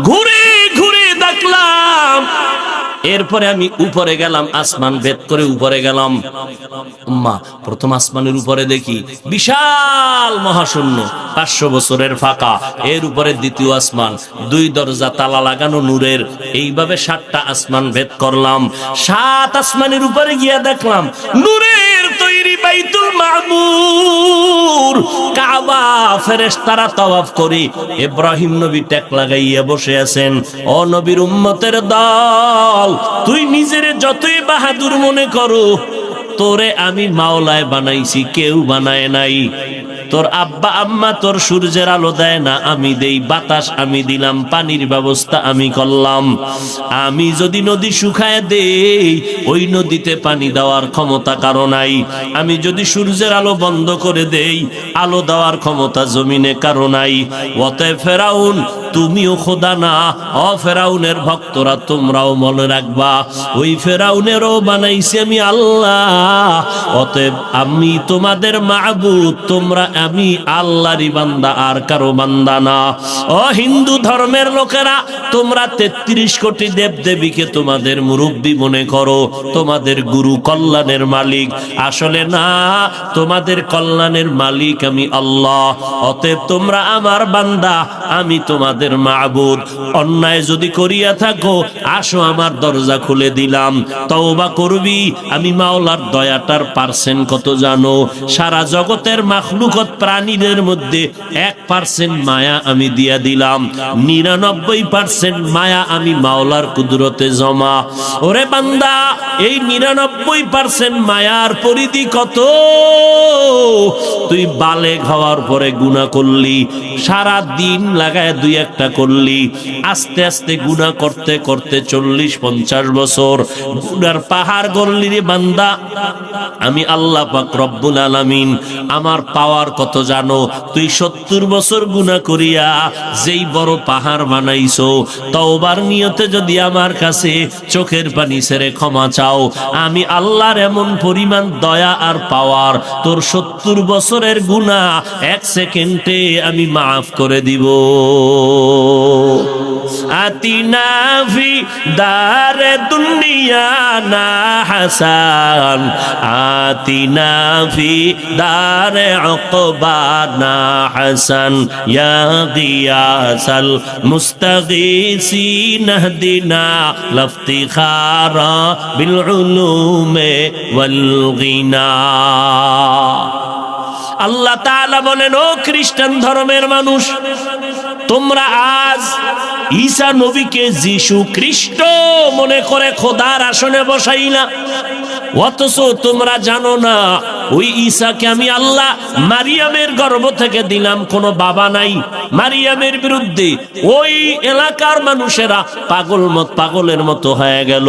ঘুরে ঘুরে দেখলাম। এরপরে আমি উপরে গেলাম, আসমান ভেদ করে উপরে গেলাম। প্রথম আসমানের উপরে দেখি বিশাল মহাশূন্য, 500 বছরের ফাঁকা। এর উপরে দ্বিতীয় আসমান, 2 দরজা তালা লাগানো নূরের। এইভাবে 7টা আসমান ভেদ করলাম। 7 আসমানের উপরে গিয়া দেখলাম নূরের তৈরি বাইতুল মামুর, কাবা। ফেরেশতারা তাওয়াফ করি, ইব্রাহিম নবী টেক লাগাইয়া বসে আছেন। ও নবীর উম্মতের দল, তুই নিজের যতই বাহাদুর মনে করো, তোরে আমি মাওলায় বানাইছি, কেউ বানায় নাই। তোর আব্বা আম্মা তোর সূর্যের আলো দেয় না, আমি দেই। বাতাস আমি দিলাম, পানির ব্যবস্থা আমি করলাম। আমি যদি নদী শুকায় দেই, ওই নদীতে পানি দেওয়ার ক্ষমতা কারো নাই। আমি যদি সূর্যের আলো বন্ধ করে দেই, আলো দেওয়ার ক্ষমতা জমিনে কারো নাই। অতএব ফেরাউন, তুমিও খোদা না। ফেরাউনের ভক্তরা তোমরাও মনে রাখবা, ওই ফেরাউনেরও বানাইছি আমি আল্লাহ। অতএব আমি তোমাদের মাবুদ, তোমরা আমি আল্লাহরই বান্দা, আর কারো বান্দা না। ও হিন্দু ধর্মের লোকেরা, তোমরা 33 কোটি দেব দেবীকে তোমাদের মুরব্বী মনে করো, তোমাদের গুরু, কল্যাণের মালিক। আসলে না, তোমাদের কল্যাণের মালিক আমি আল্লাহ। অতএব তোমরা আমার বান্দা, আমি তোমাদের মাবুদ। অন্যায় যদি করিয়া থাকো, আসো আমার দরজা খুলে দিলাম, তওবা করবি। আমি মাওলার দয়াটার পার্সেন্ট কত জানো? সারা জগতের মাখলুকত প্রাণীদের মধ্যে 1% মায়া আমি দিয়া দিলাম, 99% মায়া আমি মাওলার কুদরতে জমা। ওরে বান্দা, এই 99% মায়ার পরিধি কত? তুই বালেগ হওয়ার পরে গুনাহ করলি, সারা দিন লাগায় 2-1টা করলি, আস্তে আস্তে গুনাহ করতে করতে 40-50 বছর গুনার পাহাড় গড়লি রে বান্দা। আমি আল্লাহ পাক রব্বুল আলামিন, আমার পাওয়ার কত জানো? তুই 70 বছর গুনাহ করিয়া যেই বড় পাহাড় বানাইছো, তওবার নিয়তে যদি আমার কাছে চোখের পানি ছেড়ে ক্ষমা চাও, আমি আল্লাহর এমন পরিমাণ দয়া আর পাওয়ার, তোর 70 বছরের গুনাহ 1 সেকেন্ডে আমি মাফ করে দিব। আতিনা ফি দারে দুনিয়া না হাসান, আতিনা ফি দারে উকবা না হাসান, ইয়া গিয়াসাল মুস্তাগীসিন ইহদিনা লাফতিখারা বিল উলুমে ওয়াল গিনা। আল্লাহ তাআলা বলেন, ও খ্রিস্টান ধর্মের মানুষ, তোমরা আজ ঈসা নবীকে যিশু খ্রিস্ট মনে করে খোদার আসনে বসাই না, অথচ তোমরা জানো না ওই ঈসাকে আমি আল্লাহ মারিয়ামের গর্ভ থেকে দিলাম, কোনো বাবা নাই। মারিয়ামের বিরুদ্ধে ওই এলাকার মানুষেরা পাগলের মতো হয়ে গেল,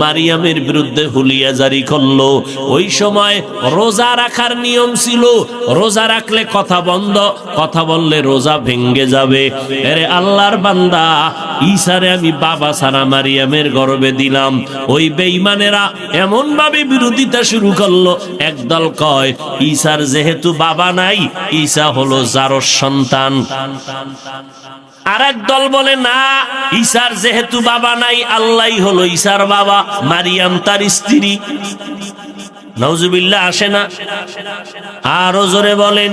মারিয়ামের বিরুদ্ধে হুলিয়া জারি করলো। ওই সময় রোজা রাখার নিয়ম ছিল, রোজা রাখলে কথা বন্ধ, কথা বললে রোজা ভেঙ্গে যাবে। আরে আল্লাহর বান্দা, ঈসারে আমি বাবা সারা মারিয়ামের গর্ভে দিলাম। ওই বেঈমানেরা এমন ভাবে বিরোধিতা শুরু করলো, একদল কয় ঈসার যেহেতু বাবা নাই, ঈসা হলো জারস সন্তান। আর এক দল বলে না, ঈসার যেহেতু বাবা নাই, আল্লাহই হলো ঈসার বাবা, মারিয়াম তার স্ত্রী। নাউজুবিল্লাহ আসে না? আরো জোরে বলেন।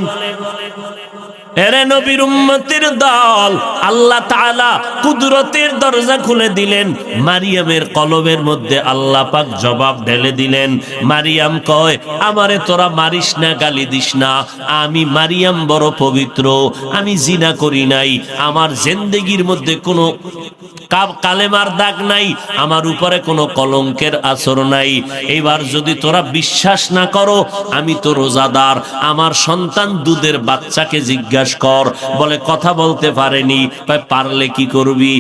এরে নবীর উম্মতের দল, আল্লাহ তাআলা কুদরতের দরজা খুলে দিলেন, মারিয়ামের কলবের মধ্যে আল্লাহ পাক জবাব ঢেলে দিলেন। মারিয়াম কয়, আমারে তোরা মারিস না, গালি দিস না, আমি মারিয়াম বড় পবিত্র, আমি জিনা করি নাই, আমার জিন্দেগির মধ্যে কোনো কালেমার দাগ নাই, আমার উপরে কোনো কলঙ্কের আসর নাই। এবার যদি তোরা বিশ্বাস না করো, আমি তো রোজাদার, আমার সন্তান দুধের বাচ্চাকে জিজ্ঞাসা কর। বলে কথা বলতে পারেনি, পারলে কি করবি?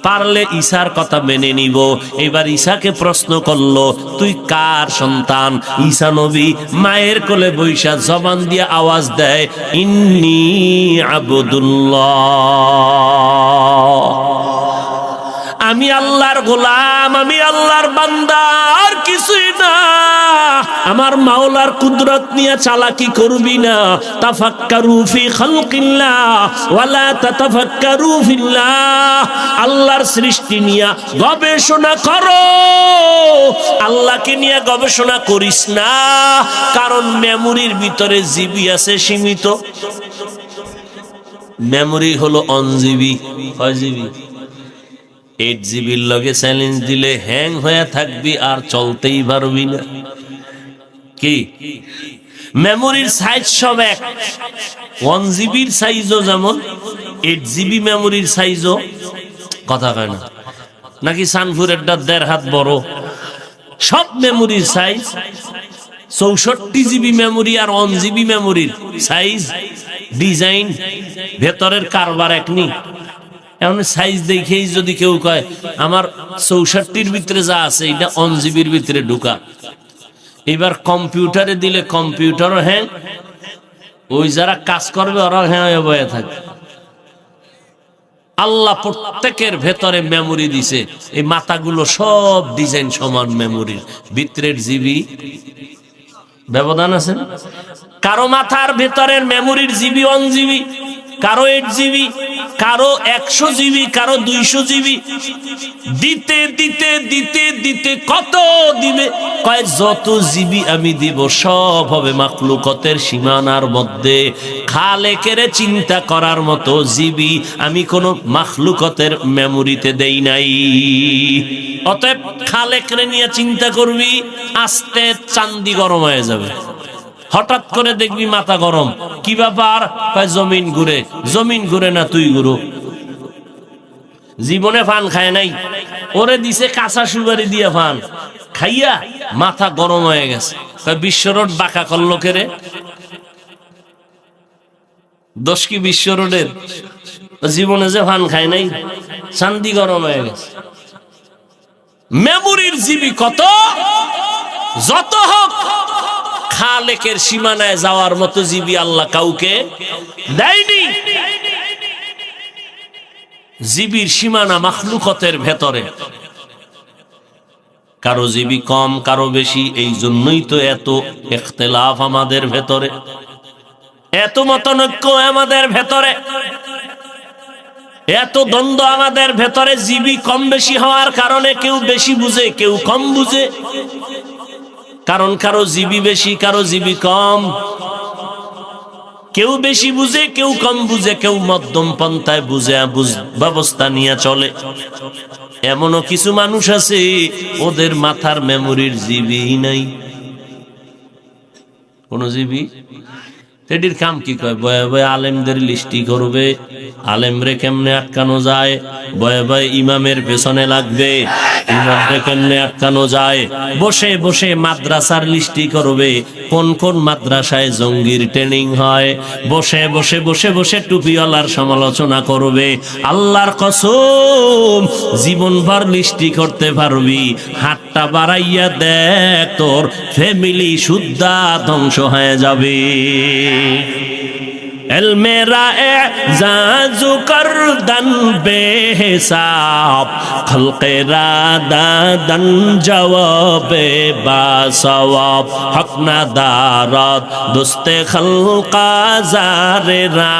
পারলে ঈসার কথা মেনে নিব। এবার ঈসাকে প্রশ্ন করলো, তুই কার সন্তান? ঈসা নবী মায়ের কোলে বৈশা জবান দিয়ে আওয়াজ দেয়, ইন্নী আবদুল্লাহ, আমি আল্লাহর গোলাম, আমি আল্লাহর বান্দা, আর কিছুই না। আমার মাওলার কুদরত নিয়ে চালাকি করবি না। তাফাক্কারু ফি খালকিল্লাহ ওয়ালা তাতাফাক্কারু ফিল্লাহ, আল্লাহর সৃষ্টি নিয়ে গবেষণা করো, আল্লাহকে নিয়ে গবেষণা করিস না। কারণ মেমোরির ভিতরে জিবি আছে সীমিত, মেমোরি হলো 1 জিবি। 6 জিবি 8 জিবির লগে চ্যালেঞ্জ দিলে হ্যাং হয়ে থাকবি, আর চলতেই পারবি না। কি মেমোরির সাইজ সব এক, 1 জিবির সাইজও যেমন, 8 জিবি মেমোরির সাইজও কথা কয় না। নাকি সানফুরেরটা 1.5 হাত বড়, সব মেমোরির সাইজ 64 জিবি মেমোরি আর 1 জিবি মেমোরির সাইজ ডিজাইন ভেতরের কারবার একনি। এখন সাইজ দেখেই যদি কেউ কয় আমার 64-র ভিতরে যা আছে এটা 1 জিবির ভিতরে ঢুকা, এবার কম্পিউটারে দিলে কম্পিউটারও হ্যাং, ওই যারা কাজ করবে ওরা হ্যাঁ বয়ে থাকে। আল্লাহ প্রত্যেকের ভেতরে মেমোরি দিছে, এই মাথাগুলো সব ডিজাইন সমান, মেমোরির ভিতরের জিবি ব্যবধান আছে। কারো মাথার ভেতরের মেমোরির জিবি 1 জিবি, কারো 8 জিবি, কারো 100 জিবি, কারো 200 জিবি। দিতে দিতে দিতে দিতে কত দিবে? কয় যত জিবি আমি দিব সব হবে মাখলুকতের সীমানার মধ্যে। খালেকের চিন্তা করার মতো জিবি আমি কোন মাখলুকতের মেমোরিতে দেই নাই। অতএব খালেকরে নিয়ে চিন্তা করবি, আস্তে চান্দি গরম হয়ে যাবে। হঠাৎ করে দেখবি মাথা গরম, কি ব্যাপার? জমিন ঘুরে। জমিন ঘুরে না, তুই ঘুরো। জীবনে ফান খায় নাই, ওরে দিছে কাঁচা সুপারি দিয়ে ফান খাইয়া মাথা গরম হয়ে গেছে। বিশ্বরোড বাঁকা করলো কেরে? দোষ কি বিশ্বরোডের? জীবনে যে ফান খায় নাই, চান্দি গরম হয়ে গেছে। মেমোরির জিবি কত? যত হোক খালেকের সীমানায় যাওয়ার মতো জিবি আল্লাহ কাউকে দেয়নি। জিবির সীমানা মাখলুকতের ভেতরে, কারো জিবি কম কারো বেশি। এই জন্যই তো এত ইখতিলাফ আমাদের ভেতরে, এত মতনৈক্য আমাদের ভেতরে, এত দ্বন্দ্ব আমাদের ভেতরে। জিবি কম বেশি হওয়ার কারণে কেউ বেশি বুঝে, কেউ কম বুঝে। কারণ কারো জিবি বেশি, কারো জিবি কম। কেউ বেশি বুঝে, কেউ কম বুঝে, কেউ মধ্যম পন্থায় বুঝে ব্যবস্থা নিয়ে চলে। এমনও কিছু মানুষ আছে ওদের মাথার মেমোরির জিবি নাই, কোন জিবি। এটির কাম কি? কয় বয়ে বয়ে আলেমদের লিস্টি করবে, আলেমরে কেমনে আটকানো যায়। বয়ে বয়ে ইমামের পেছনে লাগবে, ইমামরে কেমনে আটকানো যায়। বসে বসে মাদ্রাসার লিস্টি করবে, কোন কোন মাদ্রাসায় জঙ্গির ট্রেনিং হয়। বসে বসে বসে বসে টুপিওয়ালার সমালোচনা করবে। আল্লাহর কসম, জীবনভর লিস্টি করতে পারবি, হাতটা বাড়াইয়া দেখ তোর ফ্যামিলি শুদ্ধা ধ্বংস হয়ে যাবে। মেরা এজাজু করদন বেহিসাব, খলকেরা দাদন জওয়াবে বাসওয়াব। হক না দারত দুস্তে খলকা জারেরা,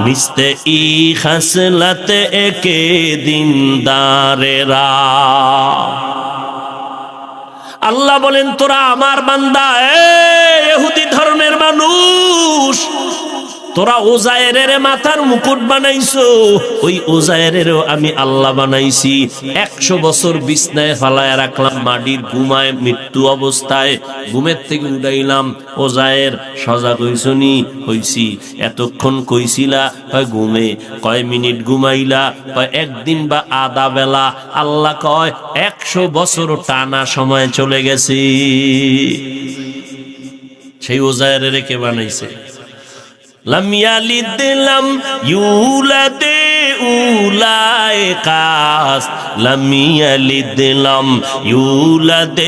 মিস্তে ই খসলত একে দিনদারেরা। আল্লাহ বলেন, তোরা আমার বান্দা, ইহুদি ধর্মের মানুষ, তোরা ওজায়েরের মাথার মুকুট বানাইছো, ওই ওজায়েরেরও আমি আল্লাহ বানাইছি। 100 বছর বিছনায় ফালায় রাখলাম, মাটির ঘুমায় মৃত্যু অবস্থায়, ঘুমের থেকে উঠাইলাম। ওজায়ের সজাগ হইছনি? হইছি। এতক্ষণ কইছিলা? কয় ঘুমে। কয় মিনিট ঘুমাইলা? কয় একদিন বা আধা বেলা। আল্লাহ কয় 100 বছর টানা সময় চলে গেছে। সেই ওজায়েরের কে বানাইছে? লাম ইয়ালিদ লাম ইউলাদ উলাইকাস, লাম ইয়ালিদ লাম ইউলাদ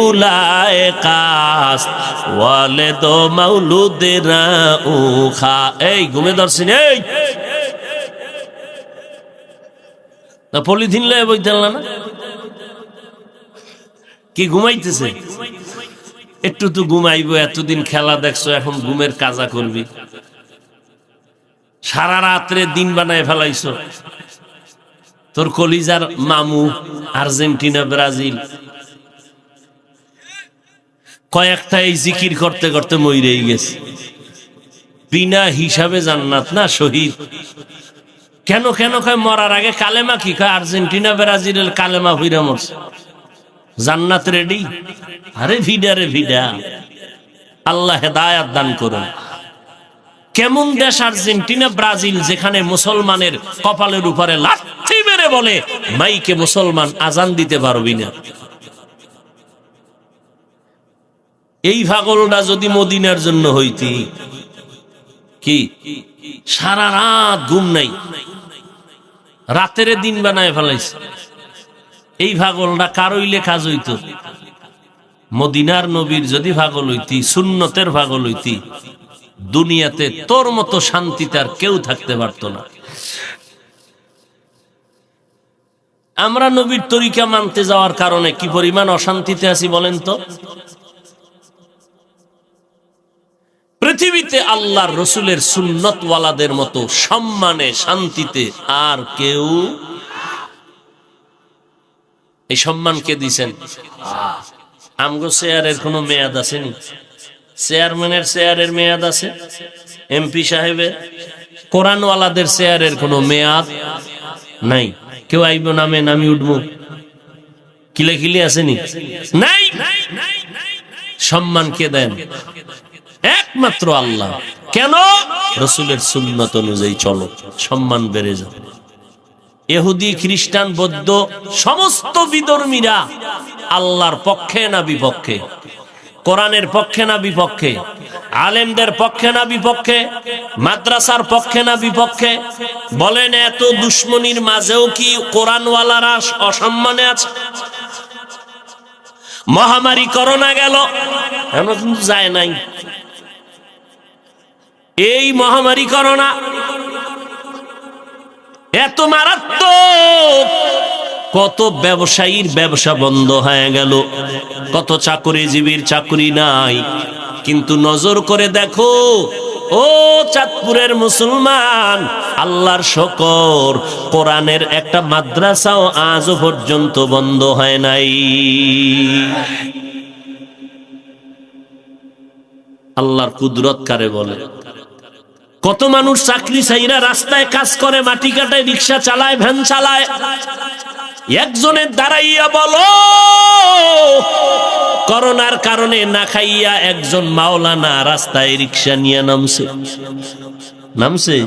উলাইকাস, ওয়ালিদ মাউলুদরা উখা। এই ঘুমে ধরছেন? এই না পলিথিন লয়ে বইতেন না? কি ঘুমাইতেছে? একটু তো ঘুমাইবো, এতদিন খেলা দেখছো, এখন ঘুমের কাজা করবি। সারা রাত্রে দিন বানায় ফেলাইছো। তোর কলিজার মামু আর্জেন্টিনা ব্রাজিল কয়েকটা এই জিকির করতে করতে মইরেই গেছে। বিনা হিসাবে জান্নাত না শহীদ। কেন কেন কয় মরার আগে কালেমা কি? কয় আর্জেন্টিনা ব্রাজিলের কালেমা হইরা মরছে, জান্নাত রেডি। আরে ভিডা রে ভিডা, আল্লাহ হেদায়াত দান করুন। কেমন দেশ আর্জেন্টিনা ব্রাজিল, যেখানে মুসলমানের কপালের উপরে লাথি মেরে বলে মাইকে মুসলমান আজান দিতে পারবি না। এই পাগলটা যদি মদিনার জন্য হইতি, কি সারা রাত ঘুম নাই, রাতের দিন বানায় ফেলাইছে। এই পাগলটা কারইলে কাজ হইতো? মদিনার নবীর যদি পাগল হইতি, সুন্নতের পাগল হইতি, দুনিয়াতে তোর মতো শান্তিতে আর কেউ থাকতে পারতো না। আমরা নবীর তরিকা মানতে যাওয়ার কারণে কি পরিমাণ অশান্তিতে আছি বলেন তো। পৃথিবীতে আল্লাহর রসুলের সুন্নতওয়ালাদের মতো সম্মানে শান্তিতে আর কেউ। এই সম্মান কে দিছেন? আমগো চেয়ারের কোনো মেয়াদ আছে নি? চেয়ারম্যানের চেয়ারের মেয়াদ আছে? এমপি সাহেবের, কোরআনওয়ালাদের চেয়ারের কোনো মেয়াদ নাই। কেউ আইব নামে নামি উঠবো, কিলে কিলে আসেনি? নাই। সম্মান কে দেন? একমাত্র আল্লাহ। কেন? রসুলের সুন্নত অনুযায়ী চলো, সম্মান বেড়ে যাবে। ইহুদি, খ্রিস্টান, বৌদ্ধ সমস্ত বিধর্মীরা আল্লাহর পক্ষে না বিপক্ষে? কোরআনের পক্ষে না বিপক্ষে? আলেমদের পক্ষে না বিপক্ষে? মাদ্রাসার পক্ষে না বিপক্ষে? বলেন, এত দুশ্মনীর মাঝেও কি কোরআনওয়ালারা অসম্মানে আছে? মহামারী করোনা গেল, এখনো কিন্তু যায় নাই। এই মহামারী করোনা এত মারাত্মক, কত ব্যবসায়ীর ব্যবসা বন্ধ হয়ে গেল, কত চাকরিজীবীর চাকরি নাই। কিন্তু নজর করে দেখো, ও চাঁদপুরের মুসলমান, আল্লাহর শকর, কোরআনের একটা মাদ্রাসাও আজও পর্যন্ত বন্ধ হয় নাই। আল্লাহর কুদরত কারে বলে? কত মানুষ চাকরি চাইরা রাস্তায় কাজ করে, মাটি কাটায়, রিক্সা চালায়, ভ্যান চালায়। একজনের দাঁড়াইয়া বলো, করোনার কারণে না খাইয়া একজন মাওলানা রাস্তায় রিক্সা নিয়ে নামছে?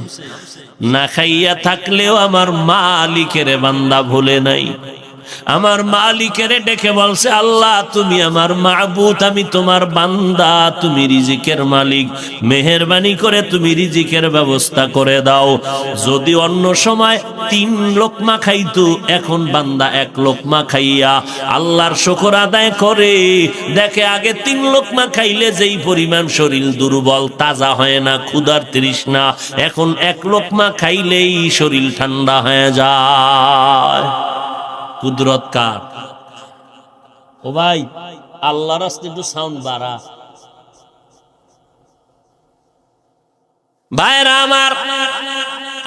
না খাইয়া থাকলেও আমার মালিকের বান্দা ভুলে নাই। আমার মালিকের ডেকে বলছে, আল্লাহ তুমি আমার মাবুদ, আমি তোমার বান্দা, তুমি রিজিকের মালিক, মেহেরবানি করে তুমি রিজিকের ব্যবস্থা করে দাও। যদি অন্য সময় 3 লোকমা খাইতো, এখন বান্দা 1 লোকমা খাইয়া আল্লাহর শুকর আদায় করে। দেখে আগে 3 লোকমা খাইলে যেই পরিমাণ শরীর দুর্বল, তাজা হয় না, ক্ষুধার তৃষ্ণা, এখন 1 লোকমা খাইলেই শরীর ঠান্ডা হয়ে যায়। কুদরত কার? ও ভাই, আল্লাহর রাস্তায় একটু সাউন্ড বাড়া। ভাইরা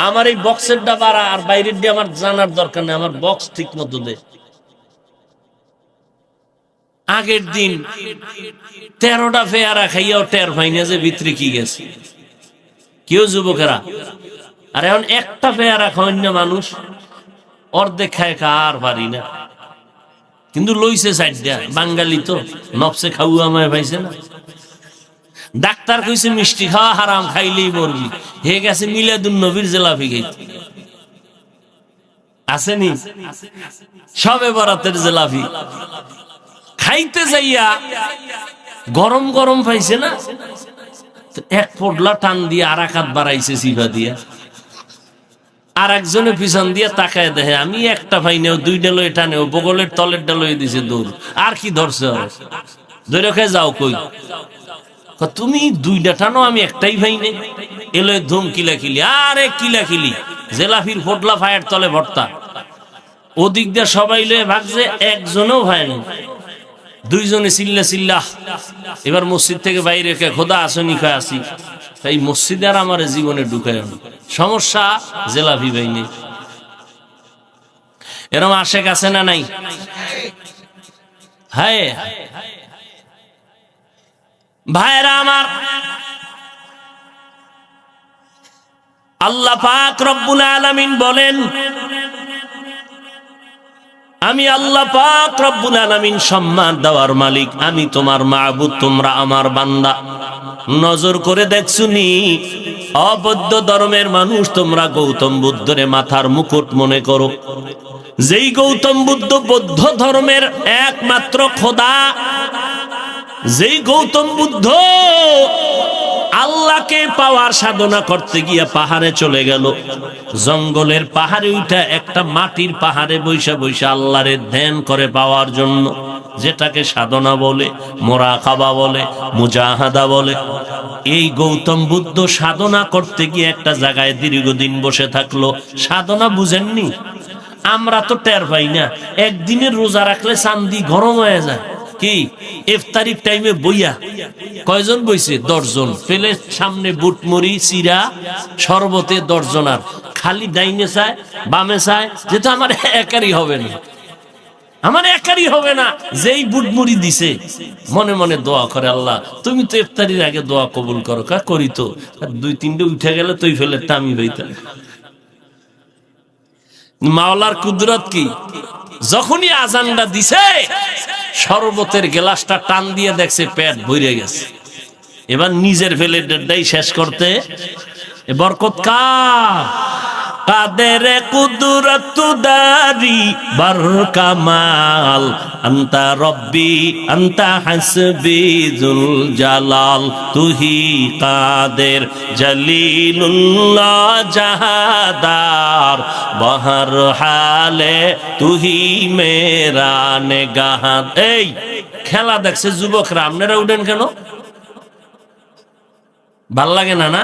আমার এই বক্সেরটা বাড়া, আর বাইরের দিয়ে আমার জানার দরকার নেই, আমার বক্স ঠিক মতো দে। আগের দিন 13টা পেয়ারা খাইয়াও টের পাইনা যে ভিতরে কি গেছে। কেউ যুবকেরা, আর এখন একটা পেয়ারা খাওয়ান না মানুষ, অর্ধেক খায়, আর পারি না। কিন্তু লইছে 4টা, বাঙালি তো নবসে খাওয়া আমায় পাইছে না। ডাক্তার কইছে মিষ্টি খাওয়া হারাম, খাইলেই মরবি। হে গেছে মিলাদুন নবীর জিলাপি খাইতে, আসেনি? সবে বরাতের জিলাপি খাইতে যাইয়া গরম গরম পাইছে না, 1 পোটলা টান দিয়ে আর 1 হাত বাড়াইছে সিফা দিয়া। আর একজনের পিছন দিয়ে তাকায় দেখে আমি একটা পাইনেও, 2টা লয়ে টানেও, বগলের তলের ডালয়ে দিছে দৌড়। আর কি ধরছে? ধরে খেয়ে যাও কই? তুমি 2টা টানো, আমি একটাই পাইনে। এলো ধুম কিলাকিলি, আরে কিলাকিলি, জেলাফির ফোটলা ফায়ের তলে ভর্তা। ওদিক দিয়ে সবাই লয়ে ভাগছে, একজনও ভাই না। 2 জনে চিল্লা। এবার মসজিদ থেকে বাইরে কে খোদা আসনি কয় আসি। এই মসজিদে আর আমার জীবনে ঢুকায় সমস্যা, জেলাফি ভাই নেই। এরম আশেক আছে না নাই? হায় ভাইরা আমার, আল্লাহ পাক রব্বুল আলামিন বলেন, আমি আল্লাহ পাক রব্বুল আলামিন সম্মান দেওয়ার মালিক, আমি তোমার মাবুদ, তোমরা আমার বান্দা। নজর করে দেখছুনি, অবৌদ্ধ ধর্মের মানুষ তোমরা গৌতম বুদ্ধরে মাথার মুকুট মনে করো। যেই গৌতম বুদ্ধ বৌদ্ধ ধর্মের একমাত্র খোদা, যেই গৌতম বুদ্ধ আল্লাহকে পাওয়ার সাধনা করতে গিয়া পাহাড়ে চলে গেল, জঙ্গলের পাহাড়ে উঠা একটা মাটির পাহাড়ে বৈশা বৈশা আল্লাহরে ধ্যান করে পাওয়ার জন্য, যেটাকে সাধনা বলে, মোরাকাবা বলে, মুজাহাদা বলে। এই গৌতম বুদ্ধ সাধনা করতে গিয়ে একটা জায়গায় দীর্ঘদিন বসে থাকলো। সাধনা বুঝেননি? আমরা তো টের পাই না। একদিনের রোজা রাখলে চান্দি গরম হয়ে যায়। কি ইফতারির টাইমে বইয়া কয়জন বইছে? 10 জন। প্লেট সামনে বুটমুড়ি চিরা শরবতে 10 জনার, খালি ডাইনে চায় বামে চায়, যেটা আমার একারই হবে না, আমার একারই হবে না। যেই বুটমুড়ি দিছে মনে মনে দোয়া করে, আল্লাহ তুমি তো ইফতারির আগে দোয়া কবুল করো। কা করি তো, 2-3টে উঠে গেলে তুই ফেলে টামি বইতা। মাওলার কুদরত কি, যখনই আজানটা দিছে শরবতের গ্লাসটা টান দিয়ে দেখছে পেট ভরে গেছে। এবার নিজের প্লেটটাই শেষ করতে বরকত কার? কাদের কুদরত দারি বার কামাল, আন্তা রব্বি আন্তা হাসবি জুল জালাল, তুহি কাদের জলিলুল্লাহ জাহাদার, বহর হালে তুহি মেরা নেগাহার। এই খেলা দেখছে যুবকরা, আপনারা উঠেন কেন? ভাল লাগে না? না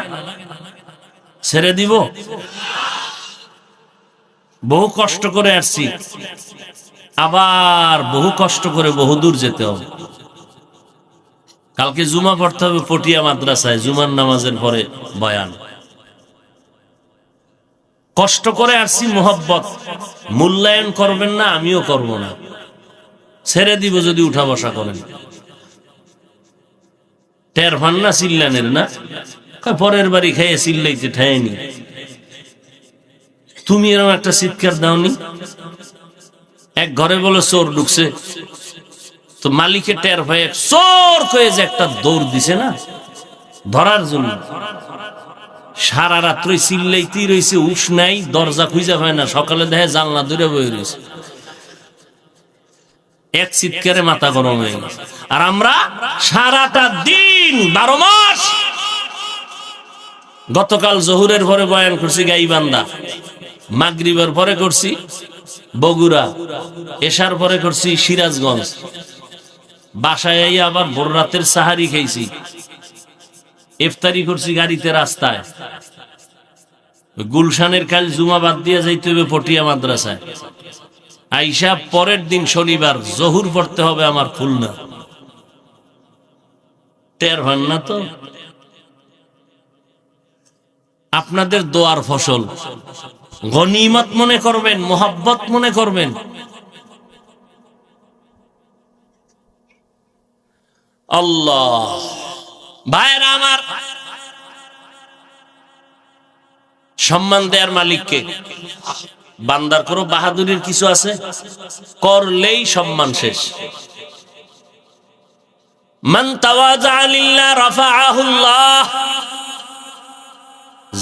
ছেড়ে দিব? বহু কষ্ট করে আসছি, আবার বহু কষ্ট করে বহুদূর যেতে হবে। কালকে জুমা পড়তে হবে পটিয়া মাদ্রাসায়, জুমার নামাজের পরে বয়ান। কষ্ট করে আসছি, মোহব্বত মূল্যায়ন করবেন না, আমিও করব না, ছেড়ে দিব যদি উঠা বসা করেন। টের ভান না চিল্লানের? না পরের বাড়ি খেয়ে চিল্লাইতে ঠায়নি। তুমি এরকম একটা চিৎকার দাওনি? এক ঘরে বলে চোর ঢুকছে, তো মালিকে টের ভয়ে চোর কয়ে যে একটা দৌড় দিছে না ধরার জন্য, সারা রাত্রি চিল্লাইতেই রয়েছে, উঠ নাই, দরজা খুঁজে পায় না, সকালে দেখে জানলা ধরে বয়ে রয়েছে। এক চিৎকারে মাথা গরম হয়ে গেছে। আর আমরা সারাটা দিন 12 মাস, গতকাল জহুরের পরে বয়ান করছি গাইবান্ধা, মাগরিবের পরে করছি বগুড়া, এশার পরে করছি সিরাজগঞ্জ, বাসায় আবার ভোর রাতের সাহারি খেয়েছি, ইফতারি করছি গাড়িতে রাস্তায়। গুলশানের কাল জুমা বাদ দিয়ে যাইতে হবে পটিয়া মাদ্রাসায়, আইসা পরের দিন শনিবার জহুর পড়তে হবে আমার খুলনা। টের ভান না তো? আপনাদের দোয়ার ফসল গনিমত মনে করবেন, মোহাব্বত মনে করবেন। আল্লাহ ভাইরা আমার, সম্মান দেয়ার মালিককে। বান্দার কোনো বাহাদুরির কিছু আছে? করলেই সম্মান শেষ। মান তাওয়াজা লিল্লাহ রাফাআহুল্লাহ,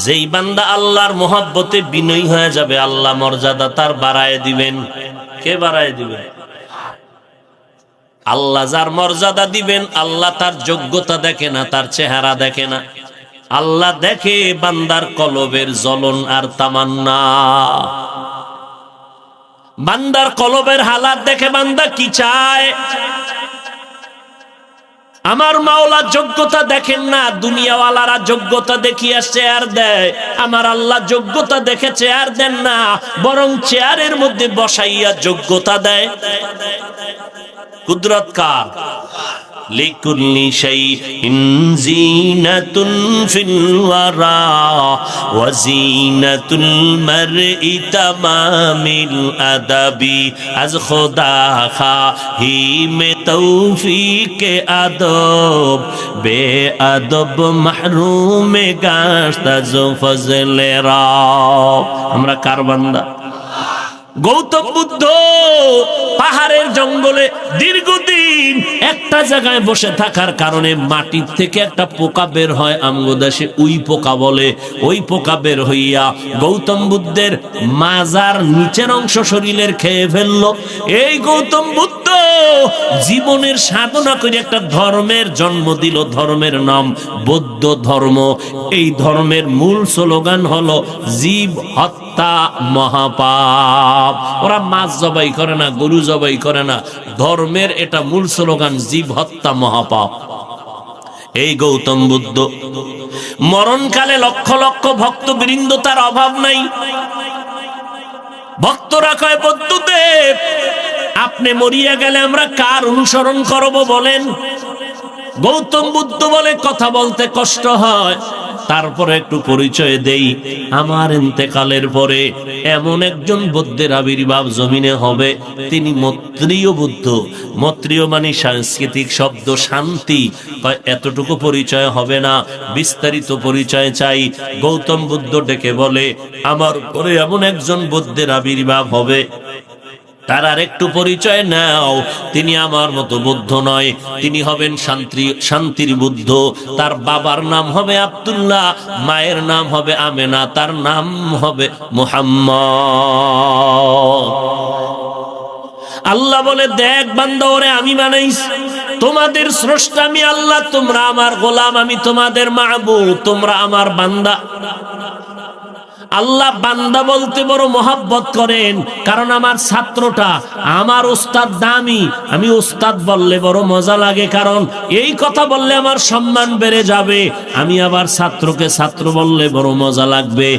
যেই বান্দা আল্লাহর মোহাব্বতে বিনয়ী হয়ে যাবে, আল্লাহ মর্যাদা তার বাড়ায় দিবেন। কে বাড়ায় দিবেন? আল্লাহ যার মর্যাদা দিবেন, আল্লাহ তার যোগ্যতা দেখে না, তার চেহারা দেখে না, আল্লাহ দেখে বান্দার কলবের জ্বলন আর তামান্না। বান্দার কলবের হালাত দেখে বান্দা কি চায়। আমার মাওলা যোগ্যতা দেখেন না, দুনিয়াওয়ালারা যোগ্যতা দেখিয়া চেয়ার দেয়, আমার আল্লাহ যোগ্যতা দেখে চেয়ার দেন না, বরং চেয়ারের মধ্যে বসাইয়া যোগ্যতা দেয়। কুদরত কার? লিকুল্লি শাইইন জিনাতুন ফিল ওয়ারা ওয়া জিনাতুল মারই তামামিল আদাবি, আজ খোদা খাহিমে তৌফিকে আদব, বে আদব মাহরুমে গাশতাজ ফজলে রাব। আমরা কার বান্দা? গৌতম বুদ্ধ পাহাড়ের জঙ্গলে দীর্ঘদিন একটা জায়গায় বসে থাকার কারণে মাটির থেকে একটা পোকা বের হয়, আমগো দেশে উই পোকা বলে। ওই পোকা বের হইয়া গৌতম বুদ্ধের মাজার নিচের অংশ শরীরের খেয়ে ফেললো। এই গৌতম বুদ্ধ জীবনের সাধনা করে একটা ধর্মের জন্ম দিল, ধর্মের নাম বৌদ্ধ ধর্ম। এই ধর্মের মূল স্লোগান হলো জীব হত্যা মহাপাপ। ওরা মাছ জবাই করে না, গরু জবাই করে না, ধর্মের এটা মূল স্লোগান জীব হত্যা মহাপাপ। এই গৌতম বুদ্ধ মরণকালে লক্ষ লক্ষ ভক্তবৃন্দ, তার অভাব নাই। ভক্তরা কয় বুদ্ধদেব আপনি মরিয়া গেলে আমরা কার অনুসরণ করব বলেন? গৌতম বুদ্ধ বলে কথা বলতে কষ্ট হয়, তারপরে একটু পরিচয় দেই। আমার ইন্তেকালের পরে এমন একজন বুদ্ধের আবির্ভাব জমিনে হবে, তিনি মৈত্রেয় বুদ্ধ। মৈত্রেয় মানে সাংস্কৃতিক শব্দ শান্তি। এতটুকু পরিচয় হবে না, বিস্তারিত পরিচয় চাই। গৌতম বুদ্ধ ডেকে বলে আমার পরে এমন একজন বুদ্ধের আবির্ভাব হবে, তার আর একটু পরিচয় নাও। তিনি আমার মতো বুদ্ধ নয়, তিনি হবেন শান্তির বুদ্ধ। তার বাবার নাম হবে আব্দুল্লাহ, মায়ের নাম হবে আমেনা, তার নাম হবে মুহাম্মদ। আল্লাহ বলে দেখ বান্দা, ওরে আমি বানাইছি, তোমাদের স্রষ্টা আমি আল্লাহ, তোমরা আমার গোলাম, আমি তোমাদের মাহবুব, তোমরা আমার বান্দা। আল্লাহ বান্দা বলতে বড় মহব্বত করেন, কারণ আমার ছাত্রটা আমার উস্তাদ দামি, আমি উস্তাদ বললে বড় মজা লাগে, কারণ এই কথা বললে আমার সম্মান বেড়ে যাবে। আমি আবার ছাত্রকে ছাত্র বললে বড় মজা লাগবে।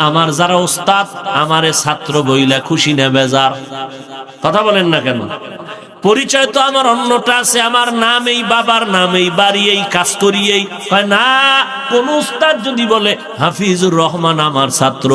আমার যারা উস্তাদ আমারে ছাত্র বইলা খুশি না বেজার? কথা বলেন না কেন? পরিচয় তো আমার অন্যটা আছে, আমার নাম এই, বাবার নাম এই, বাড়ি এই, কাজ করি এই। না, কোন উস্তাদ যদি বলে হাফিজুর রহমান আমার ছাত্র,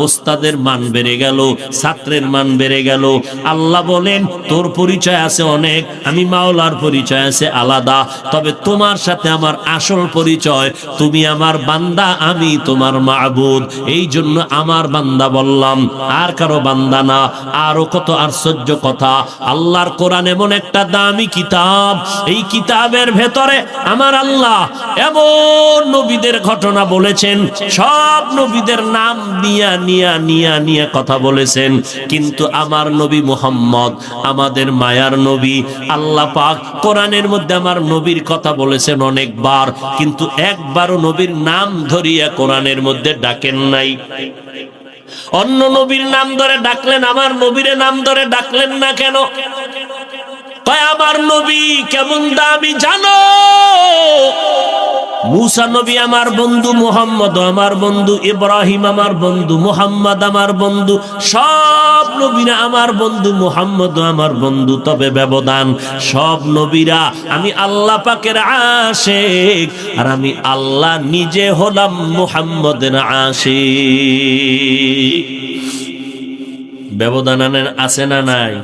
উস্তাদের মান বেড়ে গেল, ছাত্রের মান বেড়ে গেল। আল্লাহ বলেন তোর পরিচয় আছে অনেক, আমি মাওলার পরিচয় আছে আলাদা, তবে তোমার সাথে আমার আসল পরিচয়, তুমি আমার বান্দা, আমি তোমার মাবুদ। এই জন্য আমার বান্দা বললাম, আর কারো বান্দা না। আরো কত আশ্চর্য কথা! আল্লাহর কোরআন এমন একটা দামি কিতাব, এই কিতাবের ভেতরে আমার আল্লাহ এমন নবীদের ঘটনা বলেছেন, সব নবীদের নাম নিয়া কথা বলেছেন, কিন্তু আমার নবী মুহাম্মদ আমাদের মায়ার নবী, আল্লাহ পাক কোরআনের মধ্যে আমার নবীর কথা বলেছেন অনেকবার, কিন্তু একবারও নবীর নাম ধরিয়া কোরআনের মধ্যে ডাকেন নাই। অন্য নবীর নাম ধরে ডাকলেন, আমার নবীর নাম ধরে ডাকলেন না কেন? আমার নবী কেমন দামি জানো? মুসা নবী আমার বন্ধু, মুহাম্মদ আমার বন্ধু, ইব্রাহিম আমার বন্ধু, মুহাম্মদ আমার বন্ধু, সব নবীরা আমার বন্ধু, মুহাম্মদ আমার বন্ধু। তবে ব্যবধান, সব নবীরা আমি আল্লাহ পাকের আশিক, আর আমি আল্লাহ নিজে হলাম মুহাম্মদের আশিক। ব্যবধান আছে না নাই?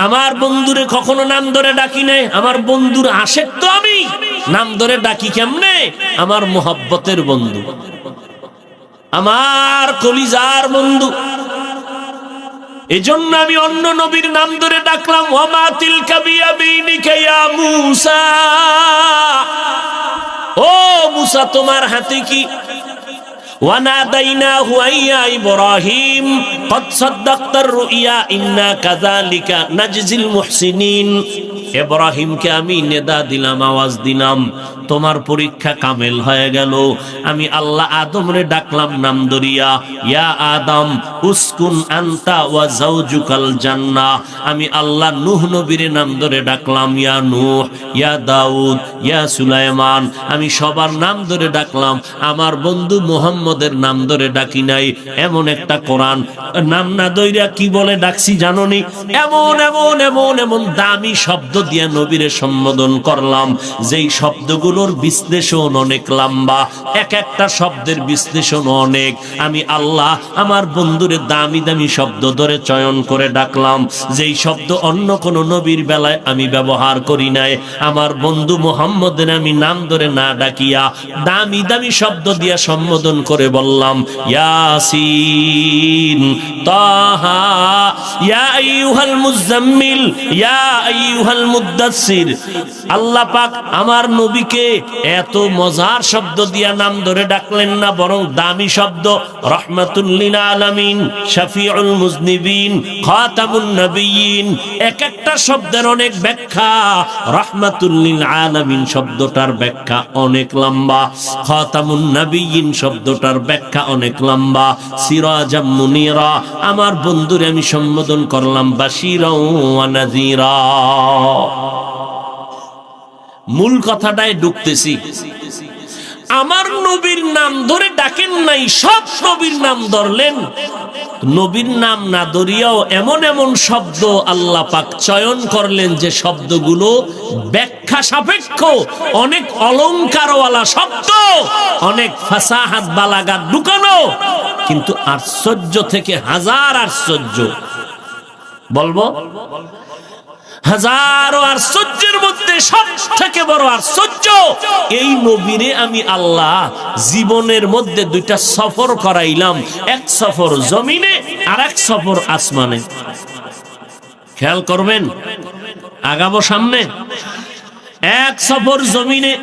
আমার বন্ধুরে কখনো নাম ধরে ডাকি নাই, আমার বন্ধুর আশেক তো আমি, নাম ধরে ডাকি কেমনে? আমার মোহাব্বতের বন্ধু, আমার কলিজার বন্ধু। এজন্য আমি অন্য নবীর নাম ধরে ডাকলাম, ওয়া তিলকা বিয়ামিনিকা ইয়া মূসা, ও মূসা তোমার হাতে কি? وَنَادَيْنَاهُ يَا إِبْرَاهِيمُ قَدْ صَدَّقْتَ الرُّؤْيَا إِنَّا كَذَلِكَ نَجْزِي الْمُحْسِنِينَ। ইব্রাহিমকে আমি নেদা দিলাম, আওয়াজ দিলাম, তোমার পরীক্ষা কামেল হয়ে গেল। আমি আল্লাহ আদমরে ডাকলাম নাম ধরিয়া, ইয়া আদম উসকুন আনতা ওয়া যাওজুকাল জান্নাহ। আমি আল্লাহ নূহ নবীর নাম ধরে ডাকলাম, ইয়া নূহ, ইয়া দাউদ, ইয়া সুলাইমান। আমি সবার নাম ধরে ডাকলাম, আমার বন্ধু মুহাম্মদের নাম ধরে ডাকি নাই। এমন একটা কোরআন নাম না ধইরা কি বলে ডাকছি জানোনি? এমন এমন এমন এমন দামি শব্দ দিয়ে নবীরে সম্বোধন করলাম, যেই শব্দগুলোর বিশ্লেষণ অনেক লম্বা, এক একটা শব্দের বিশ্লেষণ অনেক। আমি আল্লাহ আমার বন্ধুরে দামি দামি শব্দ ধরে চয়ন করে ডাকলাম, যেই শব্দ অন্য কোন নবীর বেলায় আমি ব্যবহার করি নাই। আমার বন্ধু মুহাম্মদের আমি নাম ধরে না ডাকিয়া দামি দামি শব্দ দিয়া সম্বোধন করে বললাম, ইয়াসিন, তাহা, ইয়া আইয়ুহাল মুজাম্মিল, ইয়া আইয়ুহাল মুদ্দাসসির। আল্লাহ পাক আমার নবীকে এত মজার শব্দ দিয়া নাম ধরে ডাকলেন না, বরং দামি শব্দ রাহমাতুল লিল আলামিন, শাফিউল মুজনিবিন, খাতামুন নবিয়্যিন। এক একটা শব্দের অনেক ব্যাখ্যা। রাহমাতুল লিল আলামিন শব্দটার ব্যাখ্যা অনেক লম্বা, খাতামুন নবিয়্যিন শব্দটার ব্যাখ্যা অনেক লম্বা, সিরাজাম মুনিরা। আমার বন্ধুরে আমি সম্বোধন করলাম বাশীরা ওয়া নাযীরা। মূল কথাটায় ঢুকতেছি। আমার নবীর নাম ধরে ডাকেন নাই, সব নবীর নাম ধরলেন। নবীর নাম না ধরিয়াও এমন এমন শব্দ আল্লাহ পাক চয়ন করলেন যে শব্দগুলো ব্যাখ্যা সাপেক্ষ, অনেক অলংকারওয়ালা শব্দ, অনেক ফাসাহাত বালাগাত ঢুকানো, কিন্তু আশ্চর্য থেকে হাজার আশ্চর্য। বলবো হাজারো আশ্চর্যের মধ্যে সব থেকে বড় আশ্চর্য, এই নবীরে আমি আল্লাহ জীবনের মধ্যে দুইটা সফর করাইলাম, এক সফর জমিনে আর এক সফর আসমানে। খেয়াল করবেন, আগাবো সামনে। এক সফর জমিনে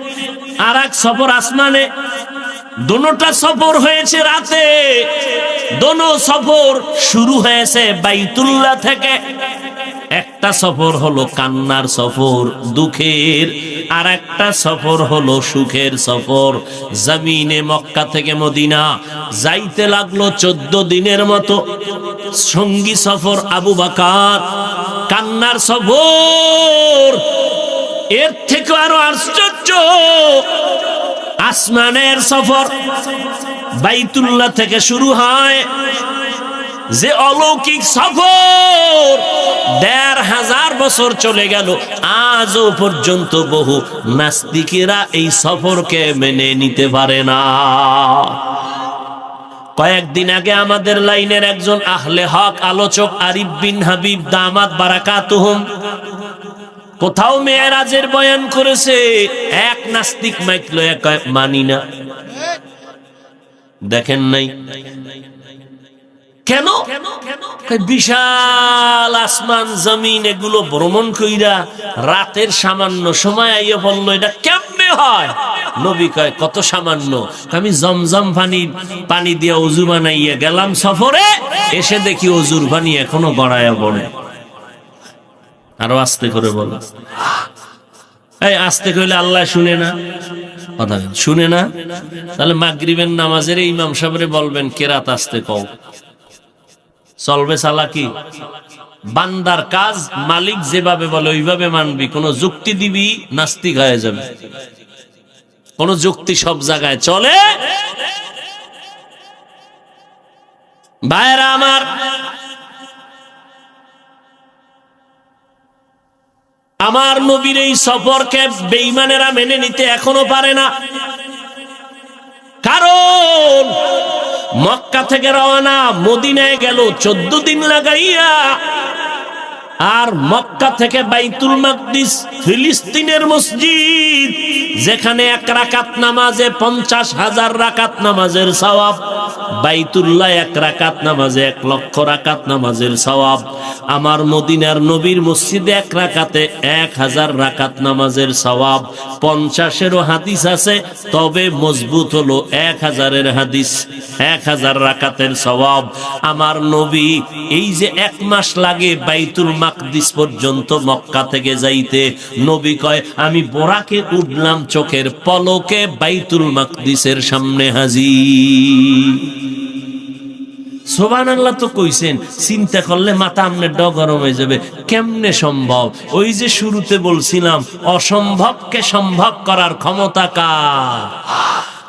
আর এক সফর আসমানে। দোনোটা সফর হয়েছে রাতে, দোনো সফর শুরু হয়েছে বাইতুল্লাহ থেকে। একটা সফর হলো কান্নার সফর, দুঃখের, আর একটা সফর হলো সুখের সফর। জমিনে মক্কা থেকে মদিনা যাইতে লাগলো 14 দিনের মতো। সঙ্গী সফর আবু বকর, কান্নার সফর। এর থেকে আরো আশ্চর্য, আসমানের সফর বাইতুল্লাহ থেকে শুরু হয়, যে অলৌকিক সফর ১৫০০ বছর চলে গেল, আজও পর্যন্ত বহু নাস্তিকেরা এই সফরকে মেনে নিতে পারে না। কয়েকদিন আগে আমাদের লাইনের একজন আহলে হক আলোচক আরিফ বিন হাবিব দামাত বারাকাতুহুম কোথাও মেরাজের বয়ান করেছে। এক নাস্তিক মাইকলো, এক মানি না। দেখেন নাই কেন? বিশাল আসমান জমিন এগুলো ভ্রমণ কইরা রাতের সামান্য সময় আইয়া বললো, এটা কেমনে হয়? নবী কয়, কত সামান্য। আমি জমজম পানি দিয়ে অজু বানাইয়া গেলাম সফরে, এসে দেখি অজুর পানি এখনো গড়াইয়া পড়ে। আরো আস্তে করে বলো। এই আস্তে কইলে আল্লাহ শুনে না? কথা শুনে না? তাহলে মাগরিবের নামাজের ইমাম সাহেবরে বলবেন কেরাত আস্তে কও। চলবে চালাকি? বান্দার কাজ মালিক যেভাবে বলে ওইভাবে মানবি। কোন যুক্তি দিবি, নাস্তিক হয়ে যাবে। কোন যুক্তি সব জায়গায় চলে? ভাইরা আমার, আমার নবীর এই সফরকে বেঈমানেরা মেনে নিতে এখনো পারে না। কারণ মক্কা থেকে রওনা, মদিনায় গেল 14 দিন লাগাইয়া, আর মক্কা থেকে বাইতুল মাকদিস ফিলিস্তিনের মসজিদ, যেখানে এক রাকাত নামাজে 50,000 রাকাত নামাজের সওয়াব, বাইতুল্লাহ এক রাকাত নামাজে 1,00,000 রাকাত নামাজের সওয়াব। আমার মদিনার নবীর মসজিদে এক রাকাতে 1000 রাকাত নামাজের সওয়াব। 50-এরও হাদিস আছে, তবে মজবুত হলো 1000-এর হাদিস, 1000 রাকাতের সওয়াব। আমার নবী এই যে 1 মাস লাগে বাইতুল মাকদিস পর্যন্ত মক্কা থেকে যাইতে, নবী কয় আমি বোরাকে উঠলাম চোখের পলকে বাইতুল মাকদিসের সামনে হাজির। সুবহানাল্লাহ তো কইছেন, চিন্তা করলে মাথা আমনে গরম হয়ে যাবে। কেমনে সম্ভব? ওই যে শুরুতে বলছিলাম, অসম্ভবকে সম্ভব করার ক্ষমতা কার?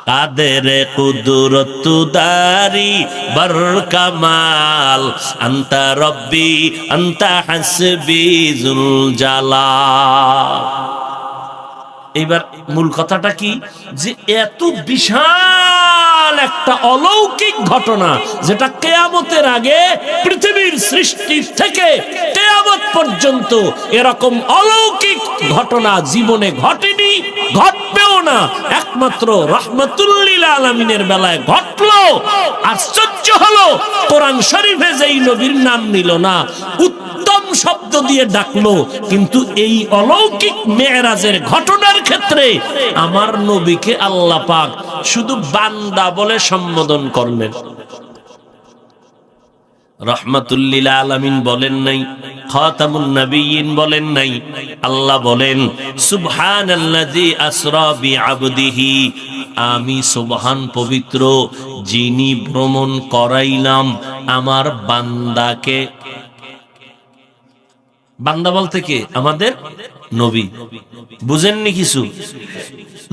কাদের কুদরত দারি বর কামাল আন্তা রব্বি আন্তা হাসবি জুল জালাল। এইবার মূল কথাটা কি, যে এত বিশাল একটা অলৌকিক ঘটনা যেটা কিয়ামতের আগে পৃথিবীর সৃষ্টি থেকে কিয়ামত পর্যন্ত এরকম অলৌকিক ঘটনা জীবনে ঘটেনি, ঘটবেও না। একমাত্র রাহমাতুল লিল আলামিনের বেলায় ঘটলো। আশ্চর্য হলো, কোরআন শরীফে যেই নবীর নাম নিল না, উত্তম শব্দ দিয়ে ডাকলো, কিন্তু এই অলৌকিক মেরাজের ঘটনার ক্ষেত্রে আমার নবীকে আল্লাহ পাক শুধু বান্দা বলে সম্বোধন করলেন। রাহমাতুল লিল আলামিন বলেন নাই, খাতামুন নবিয়্যিন বলেন নাই। আল্লাহ বলেন সুবহানাল্লাযী আসরা বিআবদিহি, আমি সুবহান পবিত্র যিনি ভ্রমণ করাইলাম আমার বান্দাকে। বান্দা বলতে কে? আমাদের নবী। বুঝেননি কিছু?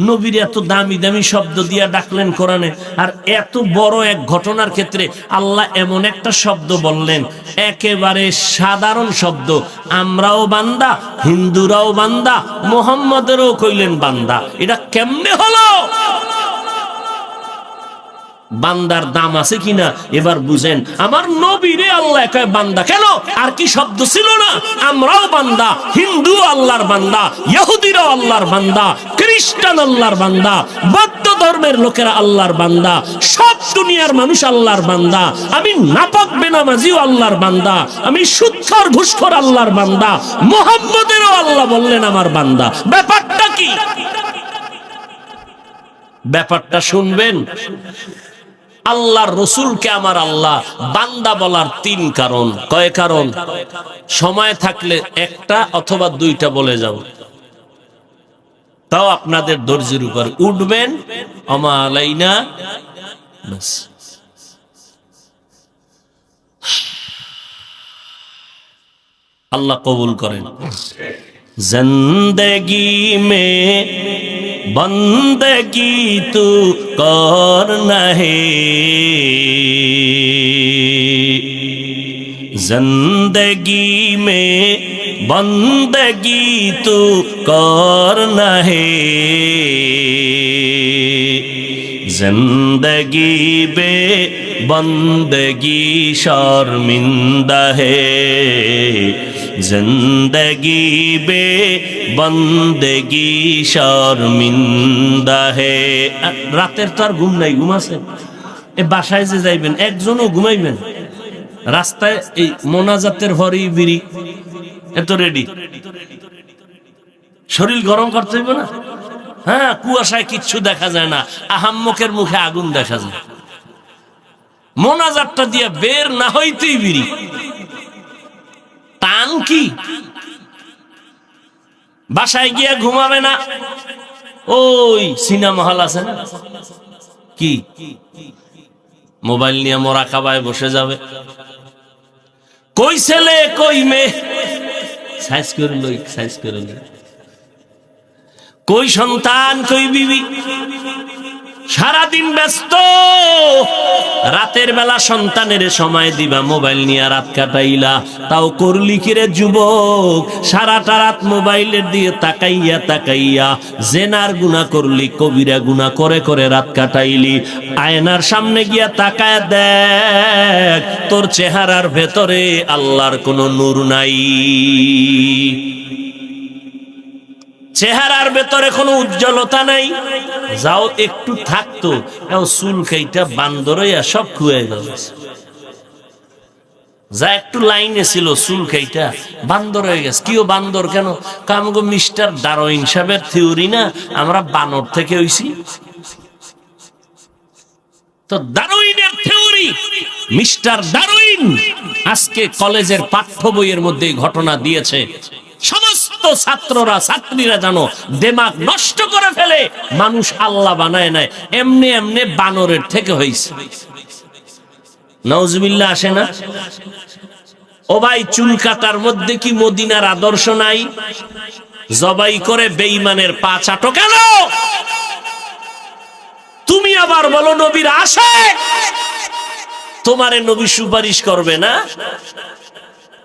নবীর এত দামি দামি শব্দ দিয়া ডাকলেন কোরআনে, আর এত বড় এক ঘটনার ক্ষেত্রে আল্লাহ এমন একটা শব্দ বললেন, একেবারে সাধারণ শব্দ। আমরাও বান্দা, হিন্দুরাও বান্দা, মুহাম্মাদেরও কইলেন বান্দা। এটা কেমনে হলো? বান্দার দাম আছে কিনা এবার বুঝেন। আমার নবীরে আল্লাহ কয় বান্দা, কেন আর কি শব্দ ছিল না? আমরাও বান্দা, হিন্দু আল্লাহর বান্দা, ইহুদিরাও আল্লাহর বান্দা, খ্রিস্টান আল্লাহর বান্দা, বৌদ্ধ ধর্মের লোকেরা আল্লাহর বান্দা, সব দুনিয়ার মানুষ আল্লাহর বান্দা। আমি নাপাক বেনামাজিও আল্লাহর বান্দা, আমি সুদখোর ঘুষখোর আল্লাহর বান্দা। মুহাম্মদেরও আল্লাহ বললেন আমার বান্দা। ব্যাপারটা কি? ব্যাপারটা শুনবেন। আল্লাহর রসুলকে আমার আল্লাহ বান্দা বলার তিন কারণ। কয় কারণ? সময় থাকলে একটা অথবা দুইটা বলে যাব, তাও আপনাদের ধৈর্যের উপর উঠবেন। আমা আলাইনা বাস। আল্লাহ কবুল করেন। জিন্দেগি মে বন্দগি তু করনা হে, जिंदगी में बंदगी तू करना है, जिंदगी बे बंदगी शर्मिंदा है, जिंदगी बे बंदगी शर्मिंदा है। রাতের তো আর ঘুম নাই, ঘুমাছেন? এ বাসায় যে যাইবেন একজনও ঘুমাইবেন, রাস্তায় এই মোনাজাতের হরি বিড়ি এত রেডি। শরীর গরম করতে হইবে না? হ্যাঁ, কুয়াশায় কিচ্ছু দেখা যায় না, আহাম্মকের মুখে আগুন দেখা যায়। মোনাজাতটা দিয়ে বের না হইতেই বিড়ি। টান কি? বাসায় গিয়ে ঘুমাবে না, ওই সিনেমা হল আছে না, কি মোবাইল নিয়ে মোরাকাবায় বসে যাবে। কই ছেলে কই মেয়ে সাইজ করে লই, সাইজ করে লই। কই সন্তান কই বিবি, সারাদিন ব্যস্ত। রাতের বেলা সন্তানের সময় দিবা, মোবাইল নিয়ে রাত কাটাইলা। তাও করলি কিরে যুবক, সারাটা রাত মোবাইলের দিয়ে তাকাইয়া তাকাইয়া জেনার গুনাহ করলি, কবিরা গুনাহ করে করে রাত কাটাইলি। আয়নার সামনে গিয়া তাকায় দেখ, তোর চেহারার ভেতরে আল্লাহর কোনো নূর নাই, চেহারার ভেতরে কোনো উজ্জ্বলতা নাই। যাও একটু থাকতো, চুল কেইটা বান্দর হইয়া সব খুয়ে গেল। যা একটু লাইনে ছিল, চুল কেইটা বান্দর হয়ে গেছে। কিও বান্দর কেন? কামগো মিস্টার ডারউইন সাহেবের থিওরি না, আমরা বানর থেকে হইছি। তো ডারউইনের থিওরি, মিস্টার ডারউইন আজকে কলেজের পাঠ্য বইয়ের মধ্যে ঘটনা দিয়েছে। সমস্ত ছাত্ররা ছাত্রীরা জানো দিমাগ নষ্ট করে ফেলে, মানুষ আল্লাহ বানায় নাই, এমনি এমনি বানরের থেকে হইছে। নাউজুবিল্লাহ আসে না? ও ভাই, চুল কাটার মধ্যে কি মদিনার আদর্শ নাই? জবাই করে বেঈমানের পা চাটো কেন? তুমি আবার বলো নবীর আশিক, তোমারে নবী সুপারিশ করবে না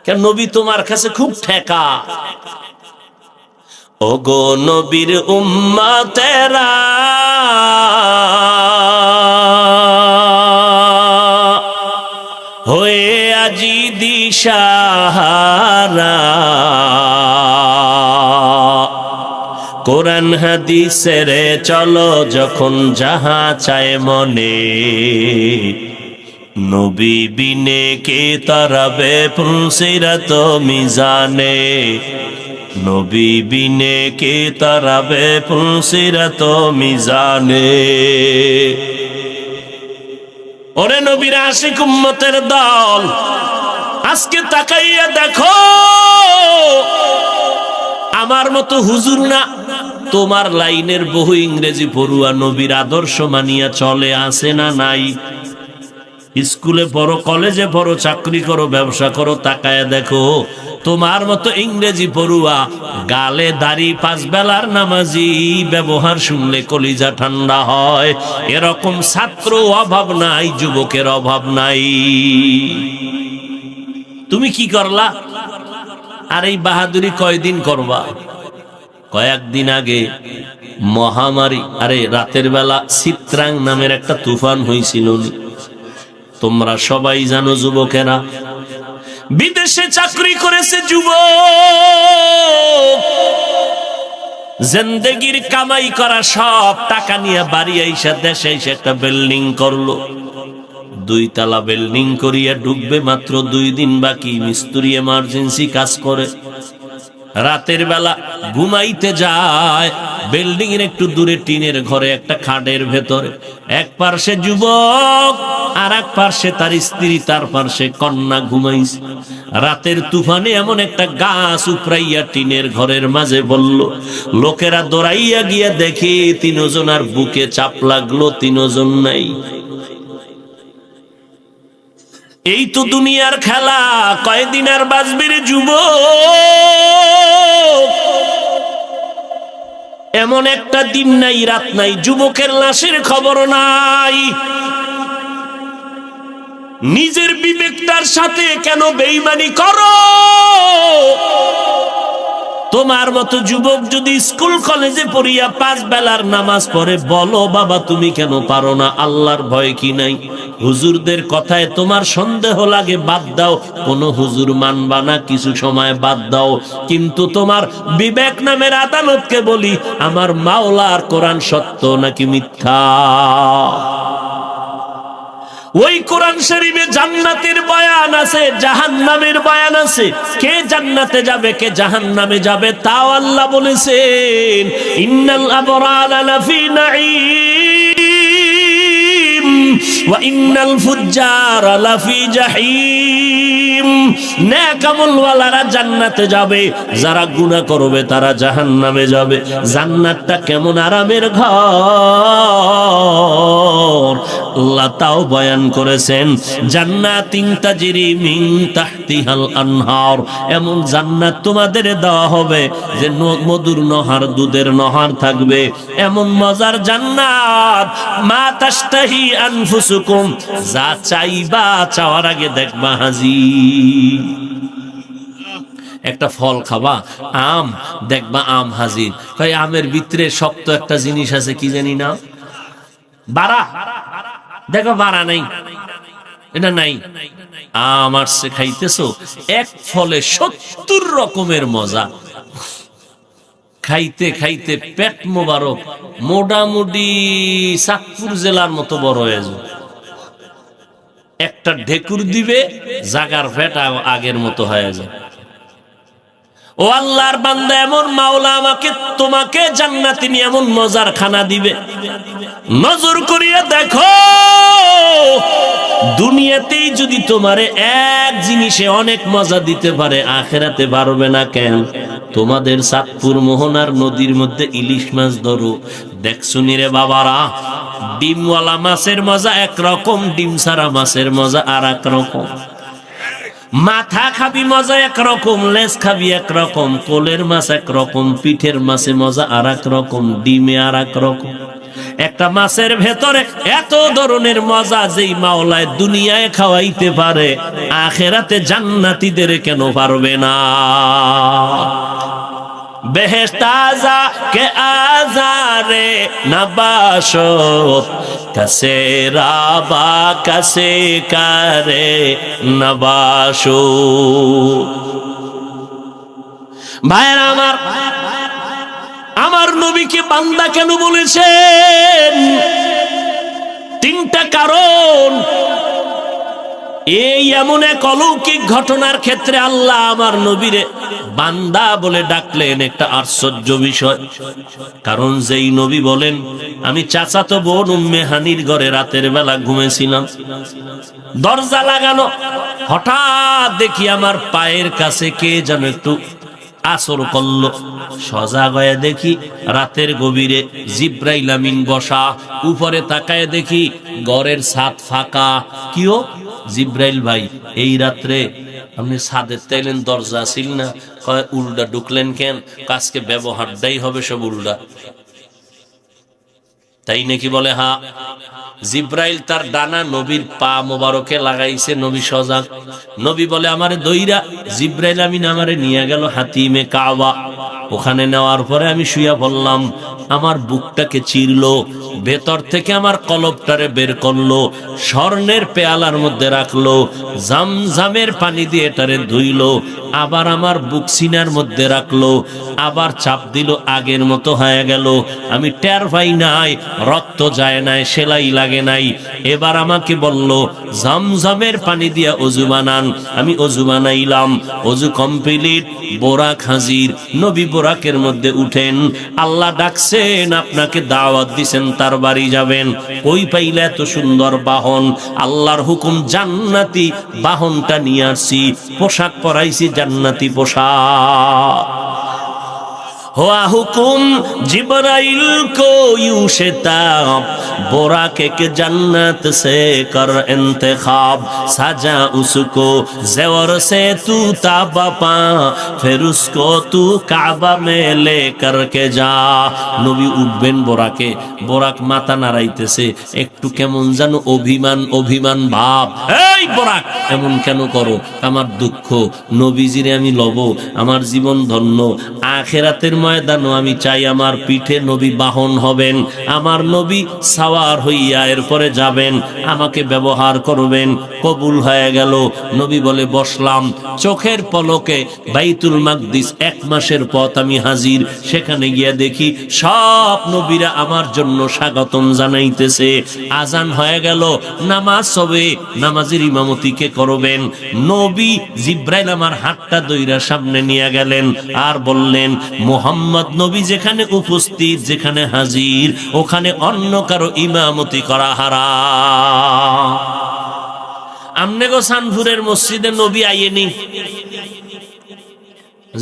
কেন? নবী তোমার কাছে খুব ঠেকা। ওগো নবীর উম্মতেরা, হয়ে আজি দিশাহারা, কোরআন হাদিসের চলো যখন যাহা চায় মনে, নবী বিনে কে তারাবে পুলসিরাত মিজানে, নবী বিনে কে তারাবে পুলসিরাত মিজানে। ওরে নবীর আশিক উম্মতের দল, আজকে তাকাইয়া দেখো, আমার মতো হুজুর না, তোমার লাইনের বহু ইংরেজি পড়ুয়া নবীর আদর্শ মানিয়া চলে, আসে না নাই? স্কুলে পড়ো, কলেজে পড়ো, চাকরি করো, ব্যবসা করো, তাকায়া দেখো তোমার মতো ইংরেজি পড়ুয়া, গালে দাড়ি, পাঁচ বেলার নামাজি ব্যবহার শুনলে কলিজা ঠান্ডা হয়। এরকম ছাত্র অভাব নাই, যুবকের অভাব নাই। তুমি কি করলা? আর এই বাহাদুরি কয়দিন করবা? কয়েকদিন আগে মহামারী, আরে রাতের বেলা চিত্রাং নামের একটা তুফান হয়েছিল, তোমরা সবাই জানো। যুবকেরা বিদেশে চাকরি করেছে, যুবক জিন্দেগির কামাই করা সব টাকা নিয়ে বাড়ি আইসা দেশে এসে একটা বিল্ডিং করলো। 2 তলা বিল্ডিং করিয়া ঢুকবে, মাত্র 2 দিন বাকি। মিস্ত্রি এমার্জেন্সি কাজ করে, রাতের বেলা ঘুমাইতে যায় বিল্ডিং এর একটু দূরে টিনের ঘরে, একটা খাটের ভেতরে। এক পার্শ্বে যুবক, আর এক পার্শ্বে তার স্ত্রী, তার পার্শ্বে কন্যা ঘুমাইছে। রাতের তুফানে এমন একটা গাছ উপরাইয়া টিনের ঘরের মাঝে বলল। লোকেরা দৌড়াইয়া গিয়া দেখে 3 জনার বুকে চাপ লাগলো, 3 জন নাই। এই তো দুনিয়ার খেলা, কয়দিন আর বাঁচবে রে যুবক? এমন একটা দিন নাই, রাত নাই, যুবকের লাশের খবর নাই। নিজের বিবেকটার সাথে কেন বেঈমানি করো? তোমার মতো যুবক যদি স্কুল কলেজে পড়িয়া 5 বেলার নামাজ পড়ে, বলো বাবা তুমি কেন পারো না? আল্লাহর ভয় কি নাই? হুজুরদের কথায় তোমার সন্দেহ লাগে, বাদ দাও। কোন হুজুর মানবা না, কিছু সময় বাদ দাও, কিন্তু তোমার বিবেক নামের আদালতকে বলি, আমার মাওলার কোরআন সত্য নাকি মিথ্যা? ওই কোরআন শরীফে জান্নাতের বয়ান আছে, জাহান্নামের বয়ান আছে। কে জান্নাতে যাবে, কে জাহান্নামে যাবে, তাও আল্লাহ বলেছেন। ইন্নাল আবরারা লাফি নাঈম ওয়া ইন্নাল ফুজ্জারা লাফি জাহিম। নেক আমলওয়ালারা জান্নাতে যাবে, যারা গুনাহ করবে তারা জাহান্নামে যাবে। জান্নাতটা কেমন আরামের ঘর, আল্লাহ তাও বয়ান করেছেন। জান্নাতিন তাজরি মিন তাহতিহাল আনহার, এমন জান্নাত তোমাদের দেওয়া হবে যে মধুর নহর, দুধের নহর থাকবে। এমন মজার জান্নাত, মা তাশতাহি আনফুসুকুম, যা চাইবা চাওয়ার আগে দেখবা হাজির। একটা ফল খাবা, আম, দেখবা আম হাজির। কই আমের ভিতরে শক্ত একটা জিনিস আছে, কি জানি না, বাড়া, দেখো বাড়া নাই, এটা নাই। আম আসছে, খাইতেছো, এক ফলে 70 রকমের মজা। খাইতে খাইতে পেট মোবারক, মোটামুটি চাঁদপুর জেলার মতো বড় হয়ে যাবে। একটা ঢেকুর দিবে, জাগার পেট আগের মতো হয়ে যায়। ও আল্লাহর বান্দা, এমন মাওলা আমাকে তোমাকে জান্নাতে নিয়ে এমন মজার খানা দিবে। নজর করিয়া দেখো, দুনিয়াতেই যদি তোমারে এক জিনিসে অনেক মজা দিতে পারে, আখেরাতে পারবে না কেন? তোমাদের চাঁদপুর মোহনার নদীর মধ্যে ইলিশ মাছ ধরো, দেখছো রে বাবারা, ডিমওয়ালা মাছের মজা একরকম, ডিম ছাড়া মাছের মজা আর এক রকম। মাথা খাবি মজা একরকম, লেজ খাবি একরকম, কোলের মাছ একরকম, পিঠের মাছে মজা আর এক রকম, ডিমে আর এক রকম। একটা মাছের ভেতরে এত ধরনের মজা, যেই মাওলায় দুনিয়ায় খাওয়াইতে পারে, আখেরাতে জান্নাতীদের কেন পারবে না? বেহেশত আযা কে আযারে নবাশত, কাসে রাবা কাসে কারে নবাশো। ভাইরা আমার, আমার নবীকে বান্দা কেন বলেছেন? তিনটা কারণ। এই এমন এক অলৌকিক ঘটনার ক্ষেত্রে আল্লাহ আমার নবীরে বান্দা বলে ডাকলেন, একটা আশ্চর্য বিষয়। কারণ যেই নবী বলেন, আমি চাচাতো বোন উম্মে হানির ঘরে রাতের বেলা ঘুমেছিলাম, দরজা লাগানো, হঠাৎ দেখি আমার পায়ের কাছে কে যেন একটু আসর করলো। সজাগ হয়ে দেখি রাতের গভীরে জিব্রাইল আমিন বসা। উপরে তাকায় দেখি ঘরের ছাদ ফাঁকা। কিও জিব্রাইল ভাই, এই রাত্রে আপনি ছাদের তাইলেন, দরজা ছিল না? কয় উল্টা ঢুকলেন কেন? আজকে ব্যবহারটাই হবে সব উল্টা। তাই নাকি? বলে হ্যাঁ। জিব্রাইল তার ডানা নবীর পা মোবারকে লাগাইছে। নবী সজাগ। নবী বলে আমারে দইরা জিব্রাইল আমিন আমারে নিয়ে গেল হাতিমে কাবা। ওখানে নেওয়ার পরে আমি শুয়া পড়লাম। আমার বুকটাকে চিরলো, ভেতর থেকে আমার কলবটারে বের করলো, স্বর্ণের পেয়ালার মধ্যে রাখলো, জামজামের পানি দিয়ে এটারে ধুইলো, আবার আমার বুক সিনার মধ্যে রাখলো, আবার চাপ দিল, আগের মতো হয়ে গেল। আমি টের পাই নাই, রক্ত যায় নাই, সেলাই লাগে নাই। এবার আমাকে বলল জামজামের পানি দিয়া অজু বানান। আমি অজু বানাইলাম, অজু কমপ্লিট, বোরাক হাজির। নবী বোরাকের মধ্যে উঠেন। আল্লাহ ডাকছেন, আপনাকে দাওয়াত দিছেন, তার বাড়ি যাবেন। কই পাইলে এত সুন্দর বাহন? আল্লাহর হুকুম, জান্নাতি বাহনটা নিয়ে আসছি, পোশাক পরাইছি জান্নাতি পোশাক। हुआ हुकुम जिब्राइल को यूं शिताब, बोराके के जन्नत से कर इंतखाब, सजा उसको ज़ेवर से तू ताबा पा, फिर उसको तू काबा में ले करके जा। নবী উঠবেন বোরাকে, বোরাক মাথা নাড়াইতেছে, একটু কেমন যেন অভিমান অভিমান ভাব। এই বোরাক এমন কেন করো? আমার দুঃখ, নবীজিরে আমি লব, আমার জীবন ধন্য। আখিরাতের ময়দানও আমি চাই আমার পিঠে নবী বাহন হবেন, আমার নবী সাওয়ার হইয়া এরপরে যাবেন, আমাকে ব্যবহার করবেন। কবুল হয়ে গেল। নবী বলে বসলাম, চোখের পলকে বাইতুল মাকদিস 1 মাসের পথ আমি হাজির। সেখানে গিয়া দেখি সব নবীরা আমার জন্য স্বাগতম জানাইতেছে। আজান হয়ে গেল, নামাজ হবে, নামাজের ইমামতি কে করবেন? নবী জিব্রাইল আমার হাতটা ধইরা সামনে নিয়ে গেলেন আর বললেন, মুহাম্মদ নবী যেখানে উপস্থিত, যেখানে হাজির, ওখানে অন্য কারো ইমামতি করা হারাম। আমনে গো সানপুরের মসজিদে নবী আইয়েনি,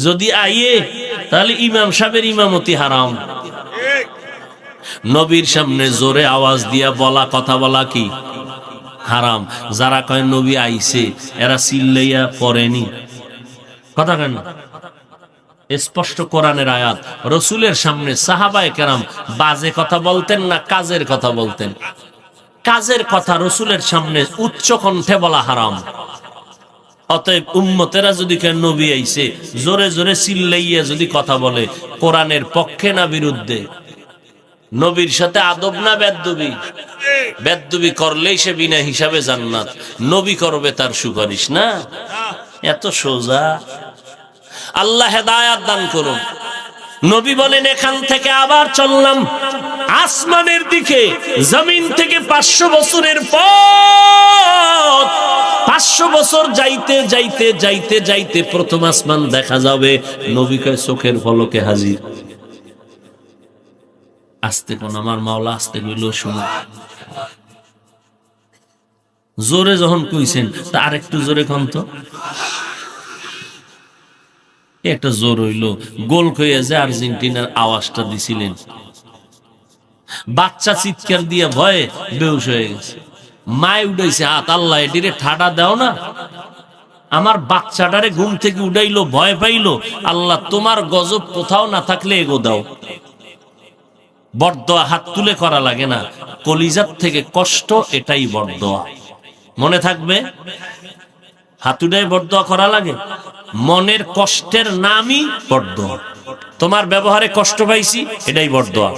যদি আইয়ে তাহলে ইমাম সাহেবের ইমামতি হারাম। নবীর সামনে জোরে আওয়াজ দিয়া বলা, কথা বলা কি হারাম। যারা কয় নবী আইছে, এরা চিল্লাইয়া পড়েনি কথা কেন? স্পষ্ট কোরআনের আয়াত। রসুলের সামনে সাহাবায়ে কেরাম বাজে কথা বলতেন না, কাজের কথা বলতেন। কাজের কথা রসুলের সামনে উচ্চ কণ্ঠে বলা হারাম। অতএব উম্মতেরা যদি কেন নবী আইছে জোরে জোরে চিল্লাইয়া যদি কথা বলে, কোরআনের পক্ষে না বিরুদ্ধে? নবীর সাথে আদব না বেদবি? বেদবি করলেই সে বিনা হিসাবে জান্নাত, নবী করবে তার সুপারিশ না। এত সোজা। আল্লাহ হেদায়াত দান করুন। নবী বলেন, এখান থেকে আবার চললাম আসমানের দিকে। জমিন থেকে 500 বছরের পথ। 500 বছর যাইতে যাইতে যাইতে যাইতে প্রথম আসমান দেখা যাবে। নবী কয় চোখের পলকে হাজির। আস্তে কোন আমার মাওলা আস্তে কইল, শুনো। জোরে যখন কইছেন তা আরেকটু জোরে কোন তো। একটা জোর হইল, গোল হয়ে যে আর্জেন্টিনার আওয়াজটা দিছিলেন, বাচ্চা চিৎকার দিয়ে ভয়ে বেহুশ হয়ে গেছে। মায় উঠাইছে হাত, আল্লাহ এটিরে ঠাডা দাও না। আমার বাচ্চাটারে ঘুম থেকে উঠাইলো, ভয় পাইলো, আল্লাহ তোমার গজব কোথাও না থাকলে এগো দাও। বরদোয়া হাত তুলে করা লাগে না, কলিজার থেকে কষ্ট, এটাই বরদোয়া। মনে থাকবে, হাত উঠে বরদোয়া করা লাগে, মনের কষ্টের নামই বরদোয়া। তোমার ব্যবহারে কষ্ট পাইছি, এটাই বরদোয়া।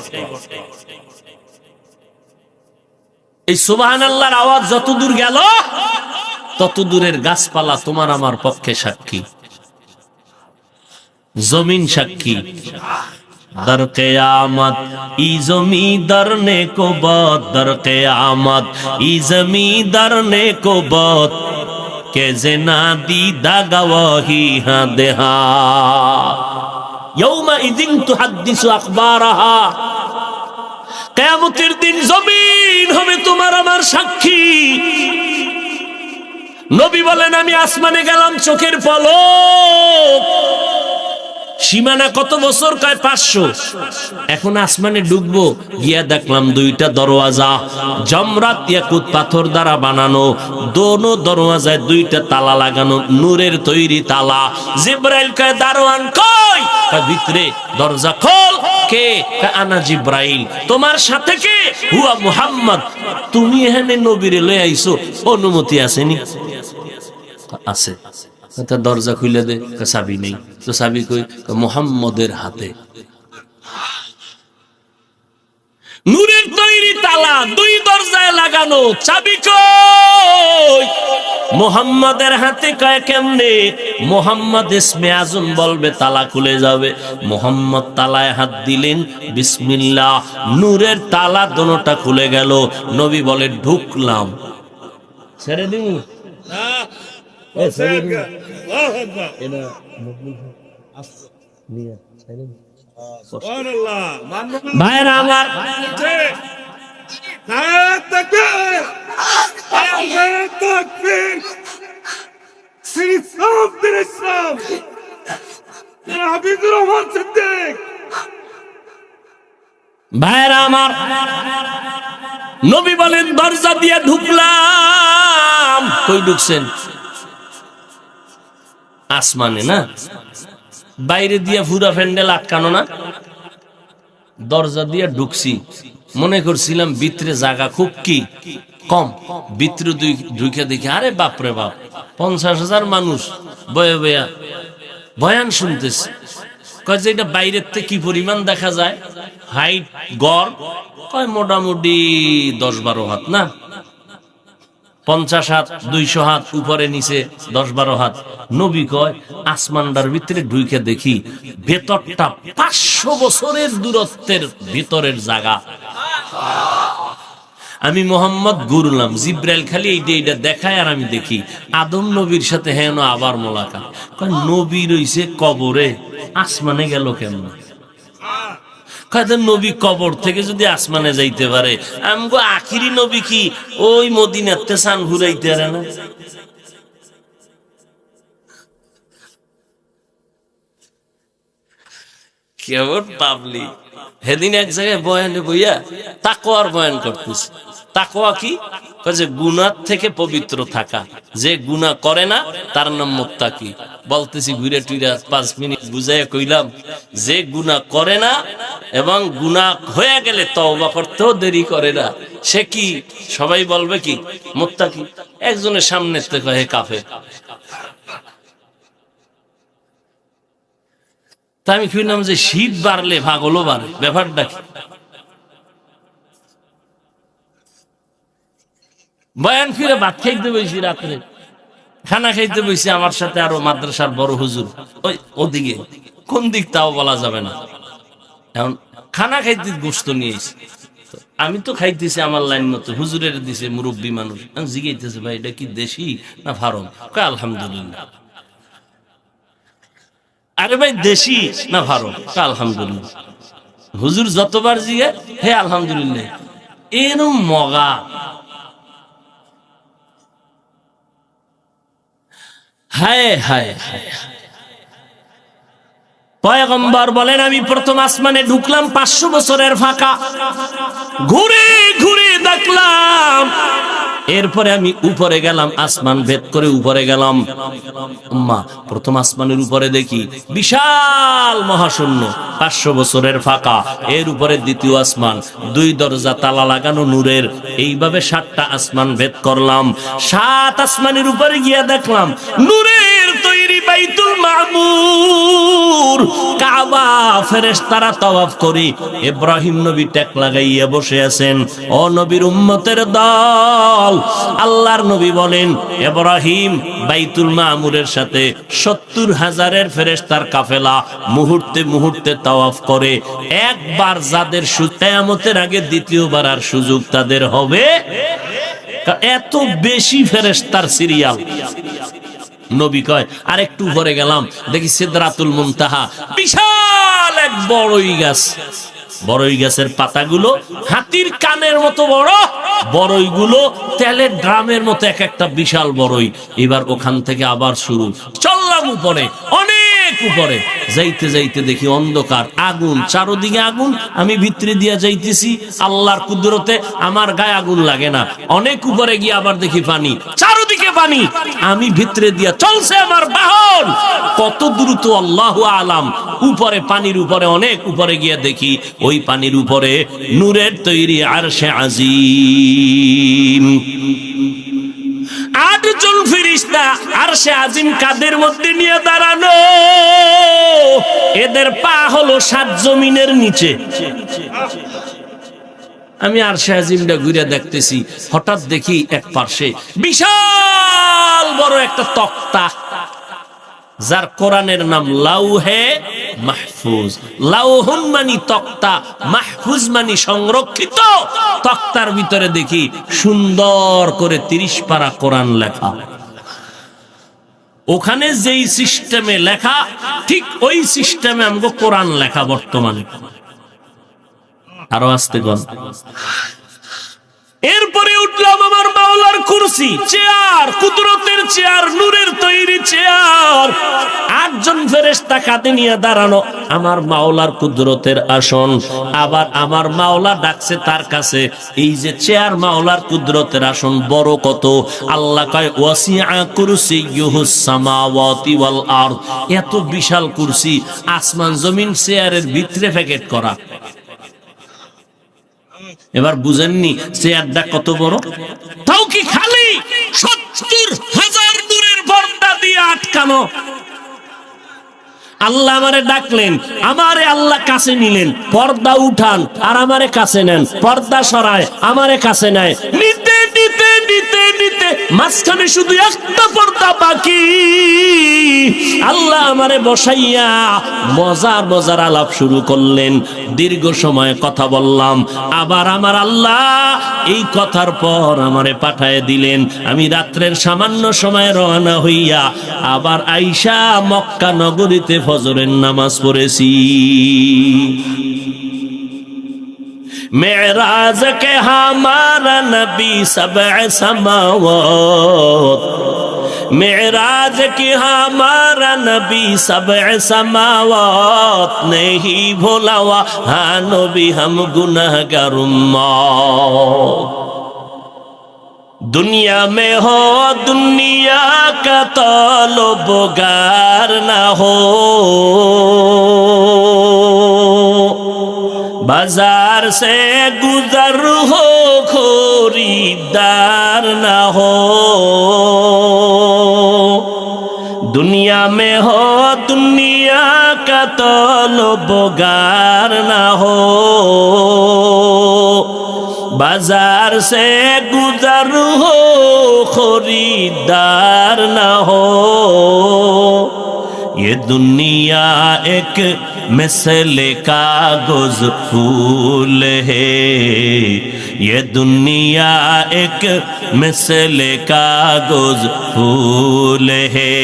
এই সুবহানাল্লাহর আওয়াজ যত দূর গেল, তত দূরের গাছপালা তোমার আমার পক্ষে সাক্ষী, জমিন সাক্ষী। দর কিয়ামত ই জমিদার ने को बात, दर कियामत ई जमींदार ने को बात, के जना दीदा गवाही हां देहा, यौमा इदिन तुहद्दिसु अखबारहा। কিয়ামতের দিন জমিন হবে তোমার আমার সাক্ষী। নবী বলেন, আমি আসমানে গেলাম চোখের পলক, সীমানা কত বছর? কয় 500। এখন আসমানে ঢুকবো, গিয়া দেখলাম দুইটা দরওয়াজা, জমরাত ইয়াকুত পাথর দ্বারা বানানো, দোনো দরওয়াজায় দুইটা তালা লাগানো, নূরের তৈরি তালা। জিবরাইল কয়, দারোয়ান কই? কয়, ভিতরে। দরজা খোল। কে? কয়, আনা জিবরাইল। তোমার সাথে কে? হুয়া মুহাম্মদ। তুমি এখানে নবীরে লয়ে আইছো, অনুমতি আসেনি? আছে। দরজা খুলে দে। চাবি নেই। তো চাবি কই? মুহাম্মদের হাতে। নূরের তৈরি তালা, দুই দরজায় লাগানো, চাবি কই? মুহাম্মদের হাতে। কয় কেমনে? মুহাম্মদ ইসমে আজম বলবে, তালা খুলে যাবে। মুহাম্মদ তালায় হাত দিলেন, বিসমিল্লাহ, নূরের তালা দোনোটা খুলে গেল। নবী বলে, ঢুকলাম। ছেড়ে দিন। ভাইরা আমার, ভাইরা আমার, নবী বলেন, দরজা দিয়ে ঢুকলাম। কই ঢুকছেন? আসমানে না, বাইরে দিয়ে পুরা প্যান্ডেল আটকানো না, দরজা দিয়ে ঢুকছি। মনে করছিলাম ভিতরে জায়গা খুব কি কম, ভিতরে ঢুকে দেখি, আরে বাপরে বাপ, 50,000 মানুষ বয়ে বয়া বয়ান শুনতেছে। কয় যে এটা বাইরের থেকে কি পরিমাণ দেখা যায়? হাইট গড় কয় মোটামুটি 10-12 হাত না, 50 হাত, 200 হাত, উপরে নিচে 10-12 হাত। নবী কয়, আসমানটার ভিতরে ঢুকে দেখি ভেতরটা 500 বছরের দূরত্বের ভিতরের জায়গা। আমি মোহাম্মদ ঘুরলাম, জিব্রাইল খালি এইটা দেখায়, আর আমি দেখি আদম নবীর সাথে হেন আবার মোলাকাত। কয়, নবী রইছে কবরে, আসমানে গেল কেমন? নবী কবর থেকে যদি আসমানে যাইতে পারে, আমগো আখিরি নবী কি ওই মদিনাতে সান ঘুরাইতে পারে না? কেমন পাবলি। সেদিন এক জায়গায় বয়ানে বইয়া তাকওয়ার বয়ান করতেছে। তাকওয়া কি? যে গুনাহ থেকে পবিত্র থাকা, যে গুনাহ করে না তার নাম মুত্তাকি। বলতেছি ঘুরে টুইরা 5 মিনিট বুঝাইয়া কইলাম, যে গুনাহ করে না এবং গুনাহ হয়ে গেলে তওবা করতেও দেরি করে না, সে কি? সবাই বলবে কি? মুত্তাকি। একজনের সামনে থেকে হে কাফের। তা আমি কইলাম যে শীত বাড়লে পাগলও বাড়ে, ব্যাপারটা কি? বয়ান ফিরে ভাত খাইতে বসি, রাত্রে খানা খাইতে বসি, আমার সাথে আরো মাদ্রাসার বড় হুজুর, ওই ওদিকে কোন দিক তাও বলা যাবে না। এখন খানা খাইতে গোস্ত নিয়েছি, আমি তো খাইতেছি আমার লাইন মতো, হুজুরের দিছে মুরব্বী মানুষ। জিগাইতেছে, ভাই এটা কি দেশি না ফার্ম? কয় আলহামদুলিল্লাহ। আরে ভাই দেশি না ফার্ম? কয় আলহামদুলিল্লাহ। হুজুর যতবার জিগে, হে আলহামদুলিল্লাহ। এরম মগা। হায় হায় হায়। পয়গম্বর বলেন, আমি প্রথম আসমানে ঢুকলাম, 500 বছরের ফাঁকা। ঘুরে ঘুরে দেখলাম এরপরে আমি উপরে গেলাম, আসমান ভেদ করে উপরে গেলাম। আম্মা, প্রথম আসমানের উপরে দেখি বিশাল মহাশূন্য, 500 বছরের ফাঁকা। এর উপরে দ্বিতীয় আসমান, 2 দরজা তালা লাগানো নূরের। এইভাবে 7টা আসমান ভেদ করলাম। 7 আসমানের উপরে গিয়া দেখলাম নূরের তৈরি বাইতুল মামুর, কাবা। ফেরেশতারা তাওয়াফ করি, ইব্রাহিম নবী টেক লাগাইয়া বসে আছেন। ও নবীর উম্মতের দল, আল্লাহর নবী বলেন ইব্রাহিম বাইতুল মামুরের সাথে 70,000 ফেরেশতার কাফেলা মুহূর্তে মুহূর্তে তাওয়াফ করে। একবার যাদের কিয়ামতের আগে দ্বিতীয়বার আর সুযোগ তাদের হবে, এত বেশি ফেরেশতার সিরিয়াল। নবী কয় আর একটু উপরে গেলাম, দেখি সিদরাতুল মুনতাহা, বিশাল এক বড়ই গাছ। বড়ই গাছের পাতাগুলো হাতির কানের মতো বড়, বড়ইগুলো তেলের ড্রামের মতো এক একটা বিশাল বড়ই। এবার ওখান থেকে আবার শুরু, চললাম উপরে, অনেক উপরে। যাইতে যাইতে দেখি অন্ধকার, আগুন, চারদিকে আগুন। আমি ভিতরে দিয়া যাইতেছি, আল্লাহর কুদরতে আমার গায়ে আগুন লাগে না। অনেক উপরে গিয়ে আবার দেখি পানি, চারদিকে পানি। আমি ভিতরে দিয়া চলছে আমার বাহন, কত দ্রুত আল্লাহু আলাম। উপরে, পানির উপরে, অনেক উপরে গিয়ে দেখি ওই পানির উপরে নূরের তৈরি আরশে আজিম। 8 জন ফেরেশতা আরশে আজিম কাদের মধ্যে নিয়ে দাঁড়ানো। এদের পা হলো 7 জমিনের নিচে। আমি আরশে আজিমটা ঘুরে দেখতেছি, হঠাৎ দেখি এক পাশে বিশাল বড় একটা তক্তা, যার কোরআনের নাম লাউহে মাহফুজ। লাউহুন মানি তক্তা, মাহফুজ মানি সংরক্ষিত। তক্তার ভিতরে দেখি সুন্দর করে 30 পারা কোরআন লেখা। ওখানে যেই সিস্টেমে লেখা, ঠিক ওই সিস্টেমে আমগো কোরআন লেখা বর্তমানে। আরো আসতে গন। এরপরে উঠলাম আমার মাওলার কুরসি, চেয়ার, কুদরতের চেয়ার, নূরের তৈরি চেয়ার। 8 জন ফেরেশতা কাঁধে নিয়ে দাঁড়ানো, আমার মাওলার কুদরতের আসন। আবার আমার মাওলা ডাকছে তার কাছে, এই যে চেয়ার, মাওলার কুদরতের আসন বড় কত। আল্লাহ কয় ওয়াসিআ কুরসিয়ুহুস সামাওয়াতি ওয়াল আরদ। এত বিশাল কুরসি, আসমান জমিন চেয়ারের ভিতরে প্যাকেট করা। এবার বুঝেননি চেয়ারটা কত বড়? তাও কি খালি 70,000 নূরের পর্দা দিয়ে আটকানো। আল্লাহ আমারে ডাকলেন, আমারে আল্লাহ কাছে নিলেন, পর্দা উঠান আর আমারে কাছে নেন, পর্দা সরায় আমারে কাছে নেয়। নিতে নিতে নিতে নিতে মাঝখানে শুধু একটা পর্দা বাকি। আল্লাহ আমারে বসাইয়া মজার মজার আলাপ শুরু করলেন। দীর্ঘ সময় কথা বললাম। আবার আমার আল্লাহ এই কথার পর আমারে পাঠায় দিলেন। আমি রাত্রের সামান্য সময় রওনা হইয়া আবার আইসা মক্কা নগরীতে ফজরের নামাজ পড়েছি। मेराज के हमारा नबी सबअ समावात, मेराज के हमारा नबी सबअ समावात नहीं भूला हाँ नबी हम गुनहगार उम्मत। दुनिया में हो दुनिया का तलबगार ना हो, बाजार से गुजर हो खरीदार ना हो। दुनिया में हो दुनिया का तलबगार ना हो, बाजार से गुजर हो खरीदार ना हो। ये दुनिया एक मिसले कागज फूल है, ये दुनिया एक मिसले कागज फूल है।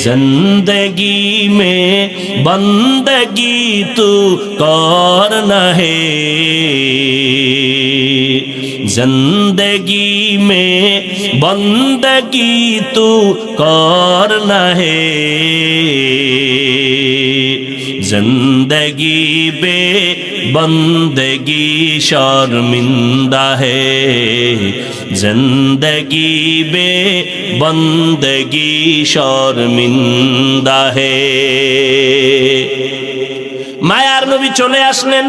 जिंदगी में बंदगी तू करना है, जिंदगी में बंदगी तू करना है। जिंदगी बे बंदगी शर्मिंदा है, जिंदगी बे बंदगी शर्मिंदा है। মায়ার নবী চলে আসলেন,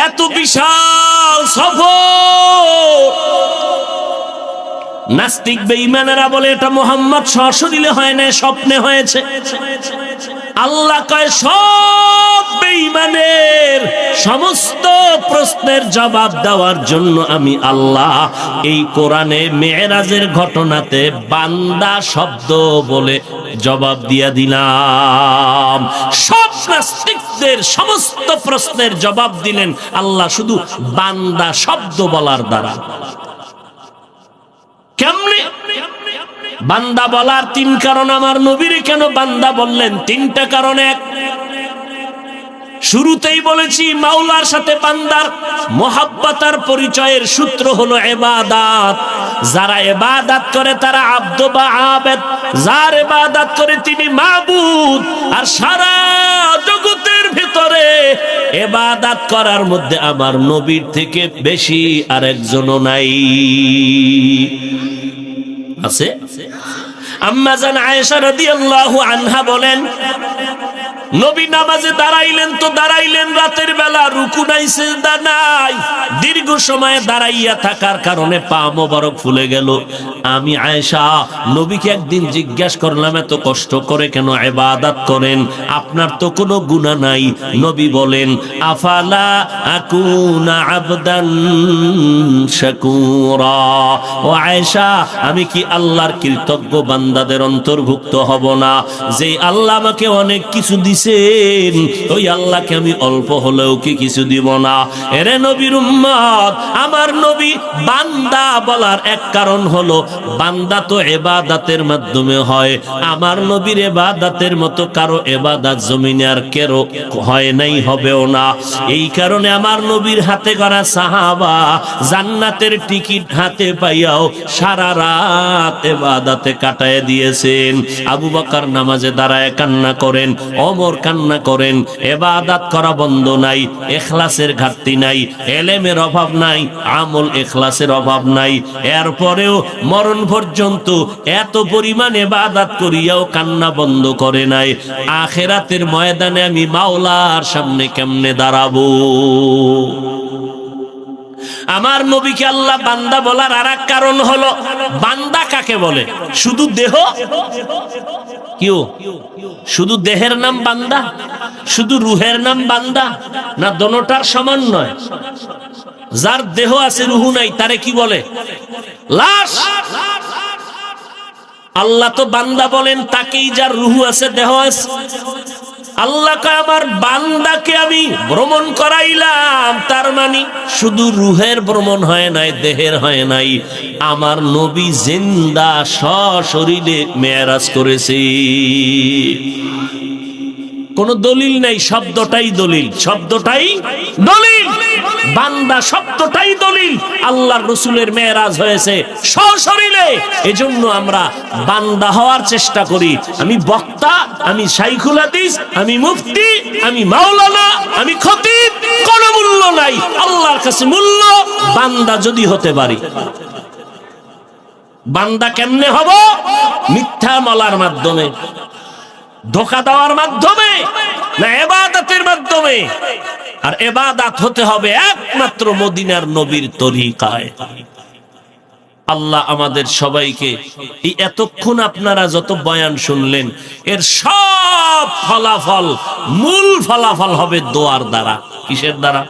এত বিশাল সফর। নাস্তিক বেঈমানেরা বলে এটা মুহাম্মদ সশরীরে হয় না, স্বপ্নে হয়েছে। আল্লাহ কয় সব বেঈমানের সমস্ত প্রশ্নের জবাব দেওয়ার জন্য আমি আল্লাহ এই কোরআনে মেরাজের ঘটনাতে বান্দা শব্দ বলে জবাব দিয়া দিলাম। সব নাস্তিকদের সমস্ত প্রশ্নের জবাব দিলেন আল্লাহ শুধু বান্দা শব্দ বলার দ্বারা। কেমনে বান্দা বলার তিন কারণ। আমার নবীরে কেন বান্দা বললেন? তিনটা কারণ। এক, শুরুতেই বলেছি মাওলার সাথে বান্দার মুহাব্বতার পরিচয়ের সূত্র হলো ইবাদত। যারা ইবাদত করে তারা আব্দ বা আবেদ, যার ইবাদত করে তিনি মাবুদ। আর সারা জগতের ভিতরে ইবাদত করার মধ্যে আমার নবীর থেকে বেশি আরেকজনও নাই। আছে? আম্মা জান আয়েশা রাদিয়াল্লাহু আনহা বলেন, নবী নামাজে দাঁড়াইলেন তো দাঁড়াইলেন রাতের বেলা, রুকু নাই সিজদা নাই, দীর্ঘ সময় দাঁড়াইয়া থাকার কারণে পা মোবারক ফুলে গেল। আমি আয়েশা নবীকে একদিন জিজ্ঞাসা করলাম, এত কষ্ট করে কেন ইবাদত করেন? আপনার তো কোনো গুনাহ নাই। নবী বলেন, আফালা আকুনা আবদান শাকুরা। ও আয়েশা, আমি কি আল্লাহর কৃতজ্ঞ বান্দাদের অন্তর্ভুক্ত হব না? যে আল্লাহ আমাকে অনেক কিছু দিছে, ওই আল্লাহকে আমি অল্প হলেও কি কিছু দিব না? এরে নবীর উম্মত, আমার নবী বান্দা বলার এক কারণ হলো বান্দা তো ইবাদতের মাধ্যমে হয়। আমার নবীর ইবাদতের মতো কারো ইবাদত জমিনে আর কেরো হয় নাই, হবেও না। এই কারণে আমার নবীর হাতে গড়া সাহাবা জান্নাতের টিকিট হাতে পাইয়াও সারা রাত ইবাদতে কাটায় দিয়েছেন। আবু বকর নামাজে দাঁড়ায় কান্না করেন, ওমর কান্না করেন। ইবাদত করা বন্ধ নাই, ইখলাসের ঘাটতি নাই, ইলমের অভাব নাই, আমল ইখলাসের অভাব নাই। এরপরেও মরণ পর্যন্ত এত পরিমাণ ইবাদত করিয়াও কান্না বন্ধ করে নাই। আখিরাতের ময়দানে আমি মাওলার সামনে কেমনে দাঁড়াবো? আমার নবীকে আল্লাহ বান্দা বলার আরেক কারণ হলো, বান্দা কাকে বলে? শুধু দেহ? কিও শুধু দেহের নাম বান্দা? শুধু রুহের নাম বান্দা? না দোনোটার সমন্বয়? যার দেহ আছে রুহু নাই তারে কি বলে? লাশ। আল্লাহ তো বান্দা বলেন তাকেই যার রুহু আছে, দেহ আছে। আল্লাহ কয় আমার বান্দাকে আমি ভ্রমণ করাইলাম, তার মানে শুধু রুহের ভ্রমণ হয় নাই, দেহের হয় নাই। আমার নবী জিন্দা সশরীরে মেরাজ করেছে। কোন দলিল নাই, শব্দটাই দলিল, শব্দটাই দলিল। বান্দা শব্দটাই দলিল। আল্লাহর রাসূলের মেরাজ হয়েছে সশরীরে। এজন্য আমরা বান্দা হওয়ার চেষ্টা করি। আমি বক্তা, আমি শাইখুল হাদিস, আমি মুফতি, আমি মাওলানা, আমি খতিব, কোনো মূল্য নাই। আল্লাহর কাছে মূল্য বান্দা যদি হতে পারি। বান্দা কেমনে হব? মিথ্যা বলার মাধ্যমে, ধোঁকা দেওয়ার মাধ্যমে না, ইবাদতের মাধ্যমে। আর ইবাদত হতে হবে একমাত্র মদিনার নবীর তরিকায়। আল্লাহ আমাদের সবাইকে এই এতক্ষণ আপনারা যত বয়ান শুনলেন এর সব ফলাফল, মূল ফলাফল হবে দোয়ার দ্বারা। কিসের দ্বারা?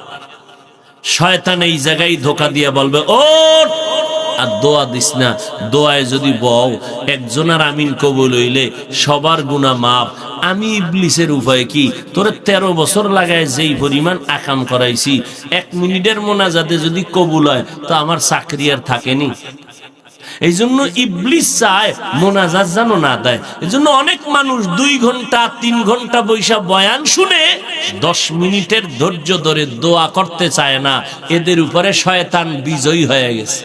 শয়তান এই জায়গায় ধোঁকা দিয়ে বলবে ওঠ, আর দোয়া দিস না। দোয়ায় যদি বও একজনের আমিন কবুল হইলে সবার গুনাহ মাফ। আমি ইবলিসের উপায় কি? তোরে 13 বছর লাগায় যেই পরিমাণ আকাম করাইছি, 1 মিনিটের মোনাজাতে যদি কবুল হয় তো আমার চাকরি আর থাকেনি। এই জন্য ইবলিস চায় মোনাজাত যেন না দেয়। এই জন্য অনেক মানুষ 2 ঘন্টা 3 ঘন্টা বৈশা বয়ান শুনে 10 মিনিটের ধৈর্য ধরে দোয়া করতে চায় না। এদের উপরে শয়তান বিজয়ী হয়ে গেছে।